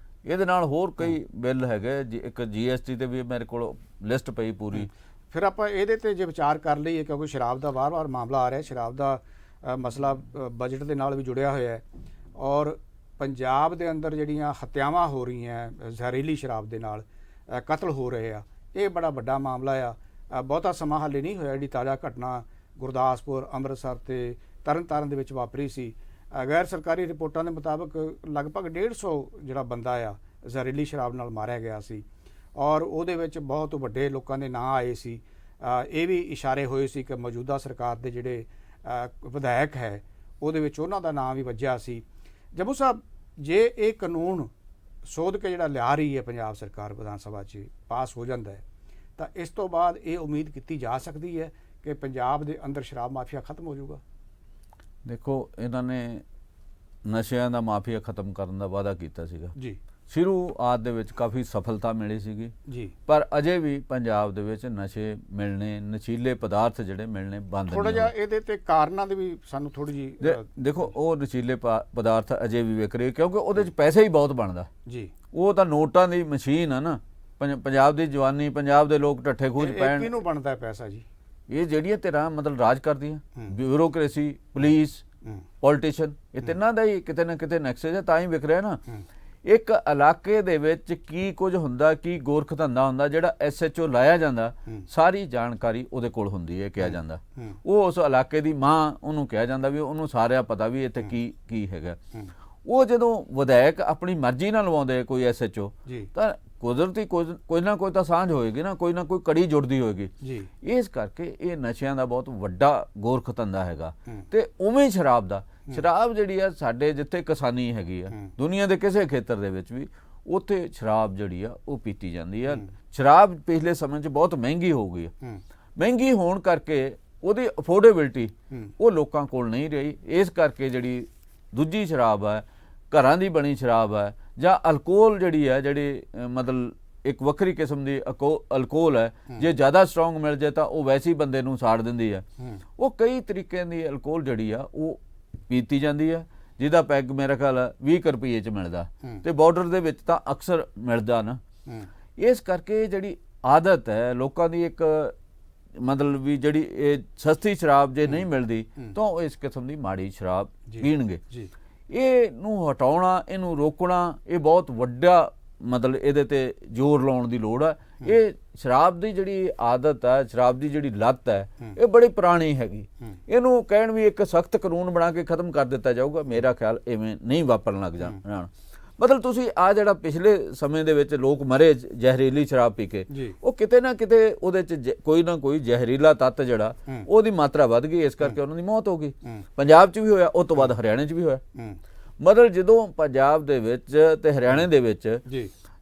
ਇਹਦੇ ਨਾਲ ਹੋਰ ਕਈ ਬਿੱਲ ਹੈਗੇ, ਇੱਕ GST ਤੇ ਵੀ ਮੇਰੇ ਕੋਲ ਲਿਸਟ ਪਈ ਪੂਰੀ। ਫਿਰ ਆਪਾਂ ਇਹਦੇ ਤੇ ਜੇ ਵਿਚਾਰ ਕਰ ਲਈਏ, ਕਿਉਂਕਿ ਸ਼ਰਾਬ ਦਾ ਵਾਰ-ਵਾਰ ਮਾਮਲਾ ਆ ਰਿਹਾ, ਸ਼ਰਾਬ ਦਾ ਮਸਲਾ ਬਜਟ ਦੇ ਨਾਲ ਵੀ ਜੁੜਿਆ ਹੋਇਆ ਹੈ, ਔਰ ਪੰਜਾਬ ਦੇ ਅੰਦਰ ਜਿਹੜੀਆਂ ਹੱਤਿਆਵਾਂ ਹੋ ਰਹੀਆਂ ਜ਼ਹਿਰੀਲੀ ਸ਼ਰਾਬ ਦੇ ਨਾਲ, ਕਤਲ ਹੋ ਰਹੇ ਆ, ਇਹ ਬੜਾ ਵੱਡਾ ਮਾਮਲਾ ਆ। ਬਹੁਤਾ ਸਮਾਂ ਹਾਲੇ ਨਹੀਂ ਹੋਇਆ, ਜਿਹੜੀ ਤਾਜ਼ਾ ਘਟਨਾ ਗੁਰਦਾਸਪੁਰ, ਅੰਮ੍ਰਿਤਸਰ ਤੇ ਤਰਨਤਾਰਨ ਦੇ ਵਿੱਚ ਵਾਪਰੀ ਸੀ, ਗੈਰ ਸਰਕਾਰੀ ਰਿਪੋਰਟਾਂ ਦੇ ਮੁਤਾਬਕ ਲਗਭਗ 150 ਜਿਹੜਾ ਬੰਦਾ ਆ ਜ਼ਹਿਰੀਲੀ ਸ਼ਰਾਬ ਨਾਲ ਮਾਰਿਆ ਗਿਆ ਸੀ, ਔਰ ਉਹਦੇ ਵਿੱਚ ਬਹੁਤ ਵੱਡੇ ਲੋਕਾਂ ਦੇ ਨਾਂ ਆਏ ਸੀ। ਇਹ ਵੀ ਇਸ਼ਾਰੇ ਹੋਏ ਸੀ ਕਿ ਮੌਜੂਦਾ ਸਰਕਾਰ ਦੇ ਜਿਹੜੇ ਵਿਧਾਇਕ ਹੈ ਉਹਦੇ ਵਿੱਚ ਉਹਨਾਂ ਦਾ ਨਾਂ ਵੀ ਵੱਜਿਆ ਸੀ। ਜੰਮੂ ਸਾਹਿਬ, ਜੇ ਇਹ ਕਾਨੂੰਨ ਸੋਧ ਕੇ ਜਿਹੜਾ ਲਿਆ ਰਹੀ ਹੈ ਪੰਜਾਬ ਸਰਕਾਰ ਵਿਧਾਨ ਸਭਾ 'ਚ ਪਾਸ ਹੋ ਜਾਂਦਾ ਹੈ, ਤਾਂ ਇਸ ਤੋਂ ਬਾਅਦ ਇਹ ਉਮੀਦ ਕੀਤੀ ਜਾ ਸਕਦੀ ਹੈ ਕਿ ਪੰਜਾਬ ਦੇ ਅੰਦਰ ਸ਼ਰਾਬ ਮਾਫੀਆ ਖਤਮ ਹੋ ਜਾਊਗਾ? ਦੇਖੋ, ਇਹਨਾਂ ਨੇ ਨਸ਼ਿਆਂ ਦਾ ਮਾਫੀਆ ਖਤਮ ਕਰਨ ਦਾ ਵਾਅਦਾ ਕੀਤਾ ਸੀਗਾ ਜੀ, ਸ਼ੁਰੂਆਤ ਦੇ ਵਿੱਚ ਕਾਫੀ ਸਫਲਤਾ ਮਿਲੀ ਸੀਗੀ, ਜੀ ਪਰ ਅਜੇ ਵੀ ਪੰਜਾਬ ਦੇ ਵਿੱਚ ਨਸ਼ੇ ਮਿਲਣੇ, ਨਸ਼ੀਲੇ ਪਦਾਰਥ ਜਿਹੜੇ ਮਿਲਣੇ ਬੰਦ ਥੋੜਾ ਨਹੀਂ ਜਿਹਾ ਹੋਏ। ਇਹਦੇ ਤੇ ਕਾਰਨਾਂ ਦੇ ਵੀ ਸਾਨੂੰ ਥੋੜੀ ਜੀ ਦੇਖੋ ਉਹ ਨਸ਼ੀਲੇ ਪਦਾਰਥ ਅਜੇ ਵੀ ਵਿਕ ਰਹੇ, ਕਿਉਂਕਿ ਉਹਦੇ 'ਚ ਪੈਸਾ ਹੀ ਬਹੁਤ ਬਣਦਾ। ਜੀ ਉਹ ਤਾਂ ਨੋਟਾਂ ਦੀ ਮਸ਼ੀਨ ਆ ਨਾ। ਪੰਜਾਬ ਦੀ ਜਵਾਨੀ, ਪੰਜਾਬ ਦੇ ਲੋਕ ਢੱਠੇ ਖੂਜ ਪੈਣ, ਕਿਹਨੂੰ ਬਣਦਾ ਹੈ ਪੈਸਾ ਜੀ? ਇਹ ਜਿਹੜੀਆਂ ਧਿਰਾਂ ਮਤਲਬ ਰਾਜ ਕਰਦੀਆਂ, ਬਿਊਰੋਕ੍ਰੇਸੀ, ਪੁਲਿਸ, ਪੋਲੀਟੀਸ਼ੀਅਨ, ਇਹ ਤਿੰਨਾਂ ਦਾ ਹੀ ਕਿਤੇ ਨਾ ਕਿਤੇ ਨੈਕਸਸ ਹੈ, ਤਾਂ ਹੀ ਵਿਕ ਰਿਹਾ ਨਾ। ਇੱਕ ਇਲਾਕੇ ਦੇ ਵਿੱਚ ਕੀ ਕੁਝ ਹੁੰਦਾ, ਕੀ ਗੋਰਖ ਧੰਦਾ ਹੁੰਦਾ, ਜਿਹੜਾ SHO ਲਾਇਆ ਜਾਂਦਾ, ਸਾਰੀ ਜਾਣਕਾਰੀ ਉਹਦੇ ਕੋਲ ਹੁੰਦੀ ਹੈ। ਕਿਹਾ ਜਾਂਦਾ ਉਹ ਉਸ ਇਲਾਕੇ ਦੀ ਮਾਂ, ਉਹਨੂੰ ਕਿਹਾ ਜਾਂਦਾ ਵੀ ਉਹਨੂੰ ਸਾਰਿਆਂ ਪਤਾ ਵੀ ਇੱਥੇ ਕੀ ਕੀ ਹੈਗਾ। ਉਹ ਜਦੋਂ ਵਿਧਾਇਕ ਆਪਣੀ ਮਰਜ਼ੀ ਨਾਲ ਲਵਾਉਂਦੇ ਕੋਈ SHO, ਤਾਂ ਕੁਦਰਤੀ ਕੋਈ ਨਾ ਕੋਈ ਤਾਂ ਸਾਂਝ ਹੋਏਗੀ ਨਾ ਕੋਈ ਕੜੀ ਜੁੜਦੀ ਹੋਏਗੀ। ਇਸ ਕਰਕੇ ਇਹ ਨਸ਼ਿਆਂ ਦਾ ਬਹੁਤ ਵੱਡਾ ਗੋਰਖ ਧੰਦਾ ਹੈਗਾ। ਤੇ ਉਵੇਂ ਸ਼ਰਾਬ ਜਿਹੜੀ ਆ, ਸਾਡੇ ਜਿੱਥੇ ਕਿਸਾਨੀ ਹੈਗੀ ਆ, ਦੁਨੀਆ ਦੇ ਕਿਸੇ ਖੇਤਰ ਦੇ ਵਿੱਚ ਵੀ, ਉੱਥੇ ਸ਼ਰਾਬ ਜਿਹੜੀ ਆ ਉਹ ਪੀਤੀ ਜਾਂਦੀ ਆ। ਸ਼ਰਾਬ ਪਿਛਲੇ ਸਮੇਂ 'ਚ ਬਹੁਤ ਮਹਿੰਗੀ ਹੋ ਗਈ ਹੈ। ਮਹਿੰਗੀ ਹੋਣ ਕਰਕੇ ਉਹਦੀ ਅਫੋਰਡੇਬਿਲਟੀ ਉਹ ਲੋਕਾਂ ਕੋਲ ਨਹੀਂ ਰਹੀ। ਇਸ ਕਰਕੇ ਜਿਹੜੀ ਦੂਜੀ ਸ਼ਰਾਬ ਹੈ, ਘਰਾਂ ਦੀ ਬਣੀ ਸ਼ਰਾਬ ਹੈ, ਜਾਂ ਅਲਕੋਹਲ ਜਿਹੜੀ ਹੈ, ਮਤਲਬ ਇੱਕ ਵੱਖਰੀ ਕਿਸਮ ਦੀ ਅਲਕੋਹਲ ਹੈ, ਜੇ ਜ਼ਿਆਦਾ ਸਟਰੋਂਗ ਮਿਲ ਜਾਏ ਤਾਂ ਉਹ ਵੈਸੇ ਹੀ ਬੰਦੇ ਨੂੰ ਸਾੜ ਦਿੰਦੀ ਹੈ। ਉਹ ਕਈ ਤਰੀਕਿਆਂ ਦੀ ਅਲਕੋਹਲ ਜਿਹੜੀ ਆ ਉਹ ਪੀਤੀ ਜਾਂਦੀ ਹੈ, ਜਿਹਦਾ ਪੈਗ ਮੇਰਾ ਖਿਆਲ 20 ਰੁਪਏ 'ਚ ਮਿਲਦਾ, ਤੇ ਬਾਰਡਰ ਦੇ ਵਿੱਚ ਤਾਂ ਅਕਸਰ ਮਿਲਦਾ ਨਾ। ਇਸ ਕਰਕੇ ਜਿਹੜੀ ਆਦਤ ਹੈ ਲੋਕਾਂ ਦੀ, ਇੱਕ ਮਤਲਬ ਵੀ ਜਿਹੜੀ ਇਹ ਸਸਤੀ ਸ਼ਰਾਬ ਜੇ ਨਹੀਂ ਮਿਲਦੀ ਤਾਂ ਉਹ ਇਸ ਕਿਸਮ ਦੀ ਮਾੜੀ ਸ਼ਰਾਬ ਪੀਣਗੇ। ਇਹਨੂੰ ਹਟਾਉਣਾ, ਇਹਨੂੰ ਰੋਕਣਾ, ਇਹ ਬਹੁਤ ਵੱਡਾ ਮਤਲਬ ਇਹਦੇ ਤੇ ਜ਼ੋਰ ਲਾਉਣ ਦੀ ਲੋੜ ਹੈ। ਇਹ ਸ਼ਰਾਬ ਦੀ ਜਿਹੜੀ ਆਦਤ ਹੈ, ਸ਼ਰਾਬ ਦੀ ਜਿਹੜੀ ਲੱਤ ਹੈ, ਇਹ ਬੜੀ ਪੁਰਾਣੀ ਹੈਗੀ। ਇਹਨੂੰ ਕਹਿਣ ਵੀ ਇੱਕ ਸਖਤ ਕਾਨੂੰਨ ਬਣਾ ਕੇ ਖਤਮ ਕਰ ਦਿੱਤਾ ਜਾਊਗਾ, ਮੇਰਾ ਖਿਆਲ ਇਵੇਂ ਨਹੀਂ ਵਾਪਰਨ ਲੱਗ ਜਾਣਾ। ਮਤਲਬ ਤੁਸੀਂ ਆ ਜਿਹੜਾ ਪਿਛਲੇ ਸਮੇਂ ਦੇ ਵਿੱਚ ਲੋਕ ਮਰੇ ਜ਼ਹਿਰੀਲੀ ਸ਼ਰਾਬ ਪੀ ਕੇ, ਉਹ ਕਿਤੇ ਨਾ ਕਿਤੇ ਉਹਦੇ 'ਚ ਕੋਈ ਨਾ ਕੋਈ ਜ਼ਹਿਰੀਲਾ ਤੱਤ ਜਿਹੜਾ ਉਹਦੀ ਮਾਤਰਾ ਵੱਧ ਗਈ, ਇਸ ਕਰਕੇ ਉਹਨਾਂ ਦੀ ਮੌਤ ਹੋ ਗਈ। ਪੰਜਾਬ 'ਚ ਵੀ ਹੋਇਆ, ਉਸ ਤੋਂ ਬਾਅਦ ਹਰਿਆਣੇ 'ਚ ਵੀ ਹੋਇਆ। ਮਤਲਬ ਜਦੋਂ ਪੰਜਾਬ ਦੇ ਵਿੱਚ ਤੇ ਹਰਿਆਣੇ ਦੇ ਵਿੱਚ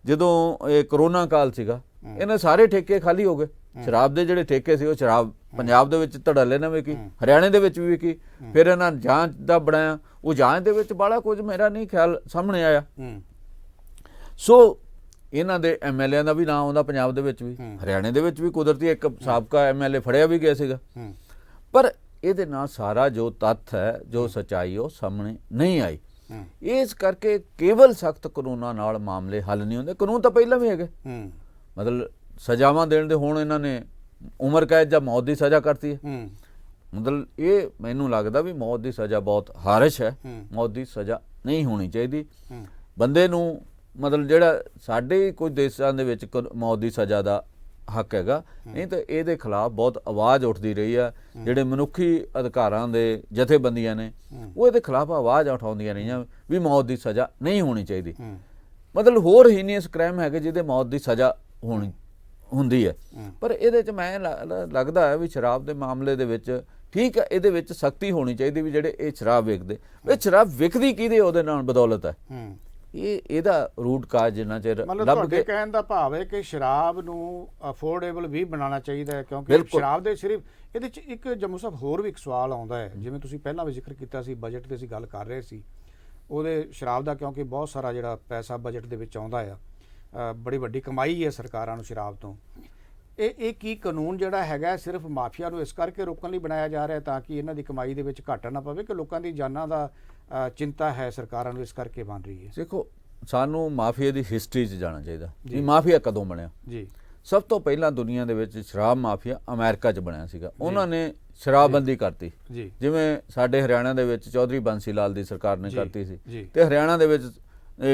ਜਦੋਂ ਇਹ ਕਰੋਨਾ ਕਾਲ ਸੀਗਾ, ਇਹਨਾਂ ਸਾਰੇ ਠੇਕੇ ਖਾਲੀ ਹੋ ਗਏ। ਸ਼ਰਾਬ ਦੇ ਜਿਹੜੇ ਠੇਕੇ ਸੀ, ਉਹ ਸ਼ਰਾਬ ਪੰਜਾਬ ਦੇ ਵਿੱਚ ਧੜੱਲੇ ਨਾਲ ਵਿਕੀ, ਹਰਿਆਣੇ ਦੇ ਵਿੱਚ ਵੀ ਵਿਕੀ। ਫਿਰ ਇਹਨਾਂ ਜਾਂਚ ਦਾ ਬਣਾਇਆ, ਉਹ ਜਾਂਚ ਦੇ ਵਿੱਚ ਬੜਾ ਕੁਝ ਮੇਰਾ ਨਹੀਂ ਖਿਆਲ ਸਾਹਮਣੇ ਆਇਆ। ਸੋ ਇਹਨਾਂ ਦੇ MLA ਦਾ ਵੀ ਨਾਂ ਆਉਂਦਾ ਪੰਜਾਬ ਦੇ ਵਿੱਚ ਵੀ, ਹਰਿਆਣੇ ਦੇ ਵਿੱਚ ਵੀ ਕੁਦਰਤੀ ਇੱਕ ਸਾਬਕਾ MLA ਫੜਿਆ ਵੀ ਗਿਆ ਸੀਗਾ। ਪਰ ਇਹਦੇ ਨਾਲ ਸਾਰਾ ਜੋ ਤੱਥ ਹੈ, ਜੋ ਸੱਚਾਈ, ਉਹ ਸਾਹਮਣੇ ਨਹੀਂ ਆਈ। ਇਸ ਕਰਕੇ ਕੇਵਲ ਸਖਤ ਕਾਨੂੰਨਾਂ ਨਾਲ ਮਾਮਲੇ ਹੱਲ ਨਹੀਂ ਹੁੰਦੇ। ਕਾਨੂੰਨ ਤਾਂ ਪਹਿਲਾਂ ਵੀ ਹੈਗੇ, ਮਤਲਬ ਸਜ਼ਾਵਾਂ ਦੇਣ ਦੇ, ਹੁਣ ਇਹਨਾਂ ਨੇ ਉਮਰ ਕੈਦ ਜਾਂ ਮੌਤ ਦੀ ਸਜ਼ਾ ਕਰਤੀ ਹੈ। ਮਤਲਬ ਇਹ ਮੈਨੂੰ ਲੱਗਦਾ ਵੀ ਮੌਤ ਦੀ ਸਜ਼ਾ ਬਹੁਤ ਹਾਰਿਸ਼ ਹੈ, ਮੌਤ ਦੀ ਸਜ਼ਾ ਨਹੀਂ ਹੋਣੀ ਚਾਹੀਦੀ ਬੰਦੇ ਨੂੰ। ਮਤਲਬ ਜਿਹੜਾ ਸਾਡੇ ਕੁਝ ਦੇਸ਼ਾਂ ਦੇ ਵਿੱਚ ਮੌਤ ਦੀ ਸਜ਼ਾ ਦਾ ਹੱਕ ਹੈਗਾ, ਨਹੀਂ ਤਾਂ ਇਹਦੇ ਖਿਲਾਫ ਬਹੁਤ ਆਵਾਜ਼ ਉੱਠਦੀ ਰਹੀ ਆ। ਜਿਹੜੇ ਮਨੁੱਖੀ ਅਧਿਕਾਰਾਂ ਦੇ ਜਥੇਬੰਦੀਆਂ ਨੇ, ਉਹ ਇਹਦੇ ਖਿਲਾਫ ਆਵਾਜ਼ ਉਠਾਉਂਦੀਆਂ ਰਹੀਆਂ ਵੀ ਮੌਤ ਦੀ ਸਜ਼ਾ ਨਹੀਂ ਹੋਣੀ ਚਾਹੀਦੀ। ਮਤਲਬ ਹੋਰ ਹੀਨੀਅਸ ਕ੍ਰਾਈਮ ਹੈਗੇ ਜਿਹਦੇ ਮੌਤ ਦੀ ਸਜ਼ਾ ਹੁੰਦੀ ਹੈ, ਪਰ ਇਹਦੇ 'ਚ ਮੈਂ ਲੱਗਦਾ ਹੈ ਵੀ ਸ਼ਰਾਬ ਦੇ ਮਾਮਲੇ ਦੇ ਵਿੱਚ ਠੀਕ ਹੈ, ਇਹਦੇ ਵਿੱਚ ਸਖਤੀ ਹੋਣੀ ਚਾਹੀਦੀ ਵੀ ਜਿਹੜੇ ਇਹ ਸ਼ਰਾਬ ਵੇਚਦੇ, ਇਹ ਸ਼ਰਾਬ ਵਿਕਦੀ ਕਿਹਦੇ ਉਹਦੇ ਨਾਲ ਬਦੌਲਤ ਹੈ। ਇਹਦਾ ਰੂਟ ਕਾਜ ਜਿੰਨਾ ਚਿਰ ਲੱਭ ਕੇ, ਕਹਿਣ ਦਾ ਭਾਵ ਹੈ ਕਿ ਸ਼ਰਾਬ ਨੂੰ ਅਫੋਰਡੇਬਲ ਵੀ ਬਣਾਉਣਾ ਚਾਹੀਦਾ ਹੈ, ਕਿਉਂਕਿ ਸ਼ਰਾਬ ਦੇ ਸਿਰਫ ਇਹਦੇ 'ਚ ਇੱਕ ਜੰਮੂ ਸਾਹਿਬ ਹੋਰ ਵੀ ਇੱਕ ਸਵਾਲ ਆਉਂਦਾ ਹੈ, ਜਿਵੇਂ ਤੁਸੀਂ ਪਹਿਲਾਂ ਵੀ ਜ਼ਿਕਰ ਕੀਤਾ ਸੀ, ਬਜਟ ਤੇ ਅਸੀਂ ਗੱਲ ਕਰ ਰਹੇ ਸੀ ਉਹਦੇ ਸ਼ਰਾਬ ਦਾ, ਕਿਉਂਕਿ ਬਹੁਤ ਸਾਰਾ ਜਿਹੜਾ ਪੈਸਾ ਬਜਟ ਦੇ ਵਿੱਚ ਆਉਂਦਾ ਆ, ਬੜੀ ਵੱਡੀ ਕਮਾਈ ਹੈ ਸਰਕਾਰਾਂ ਨੂੰ ਸ਼ਰਾਬ ਤੋਂ। ਇਹ ਕੀ ਕਾਨੂੰਨ ਜਿਹੜਾ ਹੈਗਾ ਸਿਰਫ ਮਾਫੀਆ ਨੂੰ ਇਸ ਕਰਕੇ ਰੋਕਣ ਲਈ ਬਣਾਇਆ ਜਾ ਰਿਹਾ ਤਾਂ ਕਿ ਇਹਨਾਂ ਦੀ ਕਮਾਈ ਦੇ ਵਿੱਚ ਘਾਟਾ ਨਾ ਪਵੇ, ਕਿ ਲੋਕਾਂ ਦੀ ਜਾਨਾਂ ਦਾ ਚਿੰਤਾ ਹੈ ਸਰਕਾਰਾਂ ਨੂੰ ਇਸ ਕਰਕੇ ਬਣ ਰਹੀ ਹੈ? ਦੇਖੋ, ਸਾਨੂੰ ਮਾਫੀਆ ਦੀ ਹਿਸਟਰੀ 'ਚ ਜਾਣਾ ਚਾਹੀਦਾ ਵੀ ਮਾਫੀਆ ਕਦੋਂ ਬਣਿਆ। ਸਭ ਤੋਂ ਪਹਿਲਾਂ ਦੁਨੀਆ ਦੇ ਵਿੱਚ ਸ਼ਰਾਬ ਮਾਫੀਆ ਅਮਰੀਕਾ 'ਚ ਬਣਿਆ ਸੀਗਾ। ਉਹਨਾਂ ਨੇ ਸ਼ਰਾਬਬੰਦੀ ਕਰਤੀ, ਜਿਵੇਂ ਸਾਡੇ ਹਰਿਆਣਾ ਦੇ ਵਿੱਚ ਚੌਧਰੀ ਬੰਸੀ ਲਾਲ ਦੀ ਸਰਕਾਰ ਨੇ ਕਰਤੀ ਸੀ, ਤੇ ਹਰਿਆਣਾ ਦੇ ਵਿੱਚ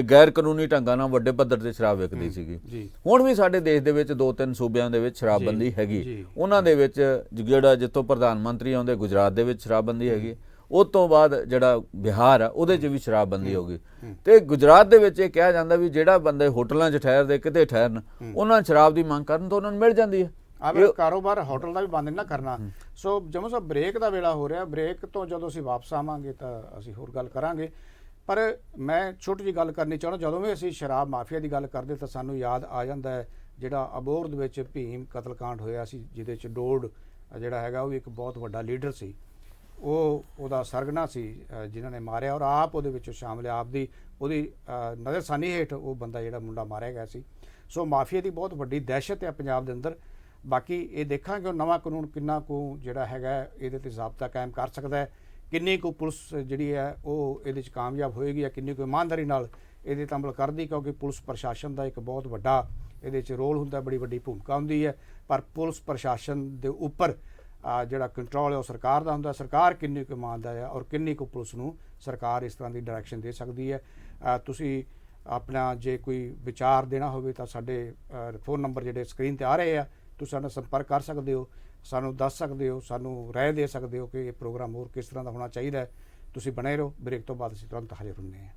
ਗੈਰ ਕਾਨੂੰਨੀ ਢੰਗਾਂ ਨਾਲ ਵੱਡੇ ਪੱਧਰ ਤੇ ਸ਼ਰਾਬ ਵਿਕਦੀ ਸੀਗੀ। ਹੁਣ ਵੀ ਸਾਡੇ ਦੇਸ਼ ਦੇ ਵਿੱਚ 2-3 ਸੂਬਿਆਂ ਦੇ ਵਿੱਚ ਸ਼ਰਾਬਬੰਦੀ ਹੈਗੀ। ਉਹਨਾਂ ਦੇ ਵਿੱਚ ਜਿਹੜਾ ਜਿੱਥੋਂ ਪ੍ਰਧਾਨ ਮੰਤਰੀ ਆਉਂਦੇ, ਗੁਜਰਾਤ ਦੇ ਵਿੱਚ ਸ਼ਰਾਬਬੰਦੀ ਹੈਗੀ। ਉਸ ਤੋਂ ਬਾਅਦ ਜਿਹੜਾ ਬਿਹਾਰ ਆ ਉਹਦੇ 'ਚ ਵੀ ਸ਼ਰਾਬਬੰਦੀ ਹੋ ਗਈ। ਤੇ ਗੁਜਰਾਤ ਦੇ ਵਿੱਚ ਇਹ ਕਿਹਾ ਜਾਂਦਾ ਵੀ ਜਿਹੜਾ ਬੰਦੇ ਹੋਟਲਾਂ 'ਚ ਠਹਿਰਦੇ, ਕਿਤੇ ਠਹਿਰਨ, ਉਹਨਾਂ ਸ਼ਰਾਬ ਦੀ ਮੰਗ ਕਰਨ ਤਾਂ ਉਹਨਾਂ ਨੂੰ ਮਿਲ ਜਾਂਦੀ ਹੈ। ਕਾਰੋਬਾਰ ਹੋਟਲ ਦਾ ਵੀ ਬੰਦ ਨਾ ਕਰਨਾ। ਸੋ ਜੰਮੂ ਸਾਹਿਬ, ਬ੍ਰੇਕ ਦਾ ਵੇਲਾ ਹੋ ਰਿਹਾ। ਬ੍ਰੇਕ ਤੋਂ ਜਦੋਂ ਅਸੀਂ ਵਾਪਸ ਆਵਾਂਗੇ ਤਾਂ ਅਸੀਂ ਹੋਰ ਗੱਲ ਕਰਾਂਗੇ, ਪਰ ਮੈਂ ਛੋਟੀ ਜਿਹੀ ਗੱਲ ਕਰਨੀ ਚਾਹੁੰਦਾ। ਜਦੋਂ ਵੀ ਅਸੀਂ ਸ਼ਰਾਬ ਮਾਫੀਆ ਦੀ ਗੱਲ ਕਰਦੇ ਤਾਂ ਸਾਨੂੰ ਯਾਦ ਆ ਜਾਂਦਾ ਹੈ ਜਿਹੜਾ ਅਬੋਹਰ ਦੇ ਵਿੱਚ ਭੀਮ ਕਤਲਕਾਂਡ ਹੋਇਆ ਸੀ, ਜਿਹਦੇ 'ਚ ਡੋਡ ਜਿਹੜਾ ਹੈਗਾ ਉਹ ਵੀ ਇੱਕ ਬਹੁਤ ਵੱਡਾ ਲੀਡਰ ਸੀ। ਉਹ ਉਹਦਾ ਸਰਗਨਾ ਸੀ ਜਿਨ੍ਹਾਂ ਨੇ ਮਾਰਿਆ, ਔਰ ਆਪ ਉਹਦੇ ਵਿੱਚ ਸ਼ਾਮਲ ਹੈ, ਆਪ ਦੀ ਉਹਦੀ ਨਜ਼ਰਸਾਨੀ ਹੇਠ ਉਹ ਬੰਦਾ ਜਿਹੜਾ ਮੁੰਡਾ ਮਾਰਿਆ ਗਿਆ ਸੀ। ਸੋ ਮਾਫੀਆ ਦੀ ਬਹੁਤ ਵੱਡੀ ਦਹਿਸ਼ਤ ਹੈ ਪੰਜਾਬ ਦੇ ਅੰਦਰ। ਬਾਕੀ ਇਹ ਦੇਖਾਂਗੇ ਉਹ ਨਵਾਂ ਕਾਨੂੰਨ ਕਿੰਨਾ ਕੁ ਜਿਹੜਾ ਹੈਗਾ ਇਹਦੇ ਤੇ ਜ਼ਾਬਤਾ ਕਾਇਮ ਕਰ ਸਕਦਾ ਹੈ, ਕਿੰਨੀ ਕੁ ਪੁਲਿਸ ਜਿਹੜੀ ਹੈ ਉਹ ਇਹਦੇ 'ਚ ਕਾਮਯਾਬ ਹੋਏਗੀ ਜਾਂ ਕਿੰਨੀ ਕੁ ਇਮਾਨਦਾਰੀ ਨਾਲ ਇਹਦੇ ਤੇ ਅਮਲ ਕਰਦੀ, ਕਿਉਂਕਿ ਪੁਲਿਸ ਪ੍ਰਸ਼ਾਸਨ ਦਾ ਇੱਕ ਬਹੁਤ ਵੱਡਾ ਇਹਦੇ 'ਚ ਰੋਲ ਹੁੰਦਾ, ਬੜੀ ਵੱਡੀ ਭੂਮਿਕਾ ਹੁੰਦੀ ਹੈ। ਪਰ ਪੁਲਿਸ ਪ੍ਰਸ਼ਾਸਨ ਦੇ ਉੱਪਰ ਜਿਹੜਾ ਕੰਟਰੋਲ ਹੈ ਉਹ ਸਰਕਾਰ ਦਾ ਹੁੰਦਾ। ਸਰਕਾਰ ਕਿੰਨੀ ਕੁ ਇਮਾਨਦਾਰ ਹੈ ਔਰ ਕਿੰਨੀ ਕੁ ਪੁਲਿਸ ਨੂੰ ਸਰਕਾਰ ਇਸ ਤਰ੍ਹਾਂ ਦੀ ਡਾਇਰੈਕਸ਼ਨ ਦੇ ਸਕਦੀ ਹੈ। ਤੁਸੀਂ ਆਪਣਾ ਜੇ ਕੋਈ ਵਿਚਾਰ ਦੇਣਾ ਹੋਵੇ ਤਾਂ ਸਾਡੇ ਫੋਨ ਨੰਬਰ ਜਿਹੜੇ ਸਕਰੀਨ ਤੇ ਆ ਰਹੇ ਆ, ਤੁਸੀਂ ਸਾਡੇ ਨਾਲ ਸੰਪਰਕ ਕਰ ਸਕਦੇ ਹੋ, ਸਾਨੂੰ ਦੱਸ ਸਕਦੇ ਹੋ, ਸਾਨੂੰ ਰਾਏ ਦੇ ਸਕਦੇ ਹੋ ਕਿ ਇਹ ਪ੍ਰੋਗਰਾਮ ਹੋਰ ਕਿਸ ਤਰ੍ਹਾਂ ਦਾ ਹੋਣਾ ਚਾਹੀਦਾ ਹੈ। ਤੁਸੀਂ ਬਣੇ ਰਹੋ, ਬ੍ਰੇਕ ਤੋਂ ਬਾਅਦ ਅਸੀਂ ਤੁਰੰਤ ਹਾਜ਼ਰ ਹੁੰਦੇ ਹਾਂ।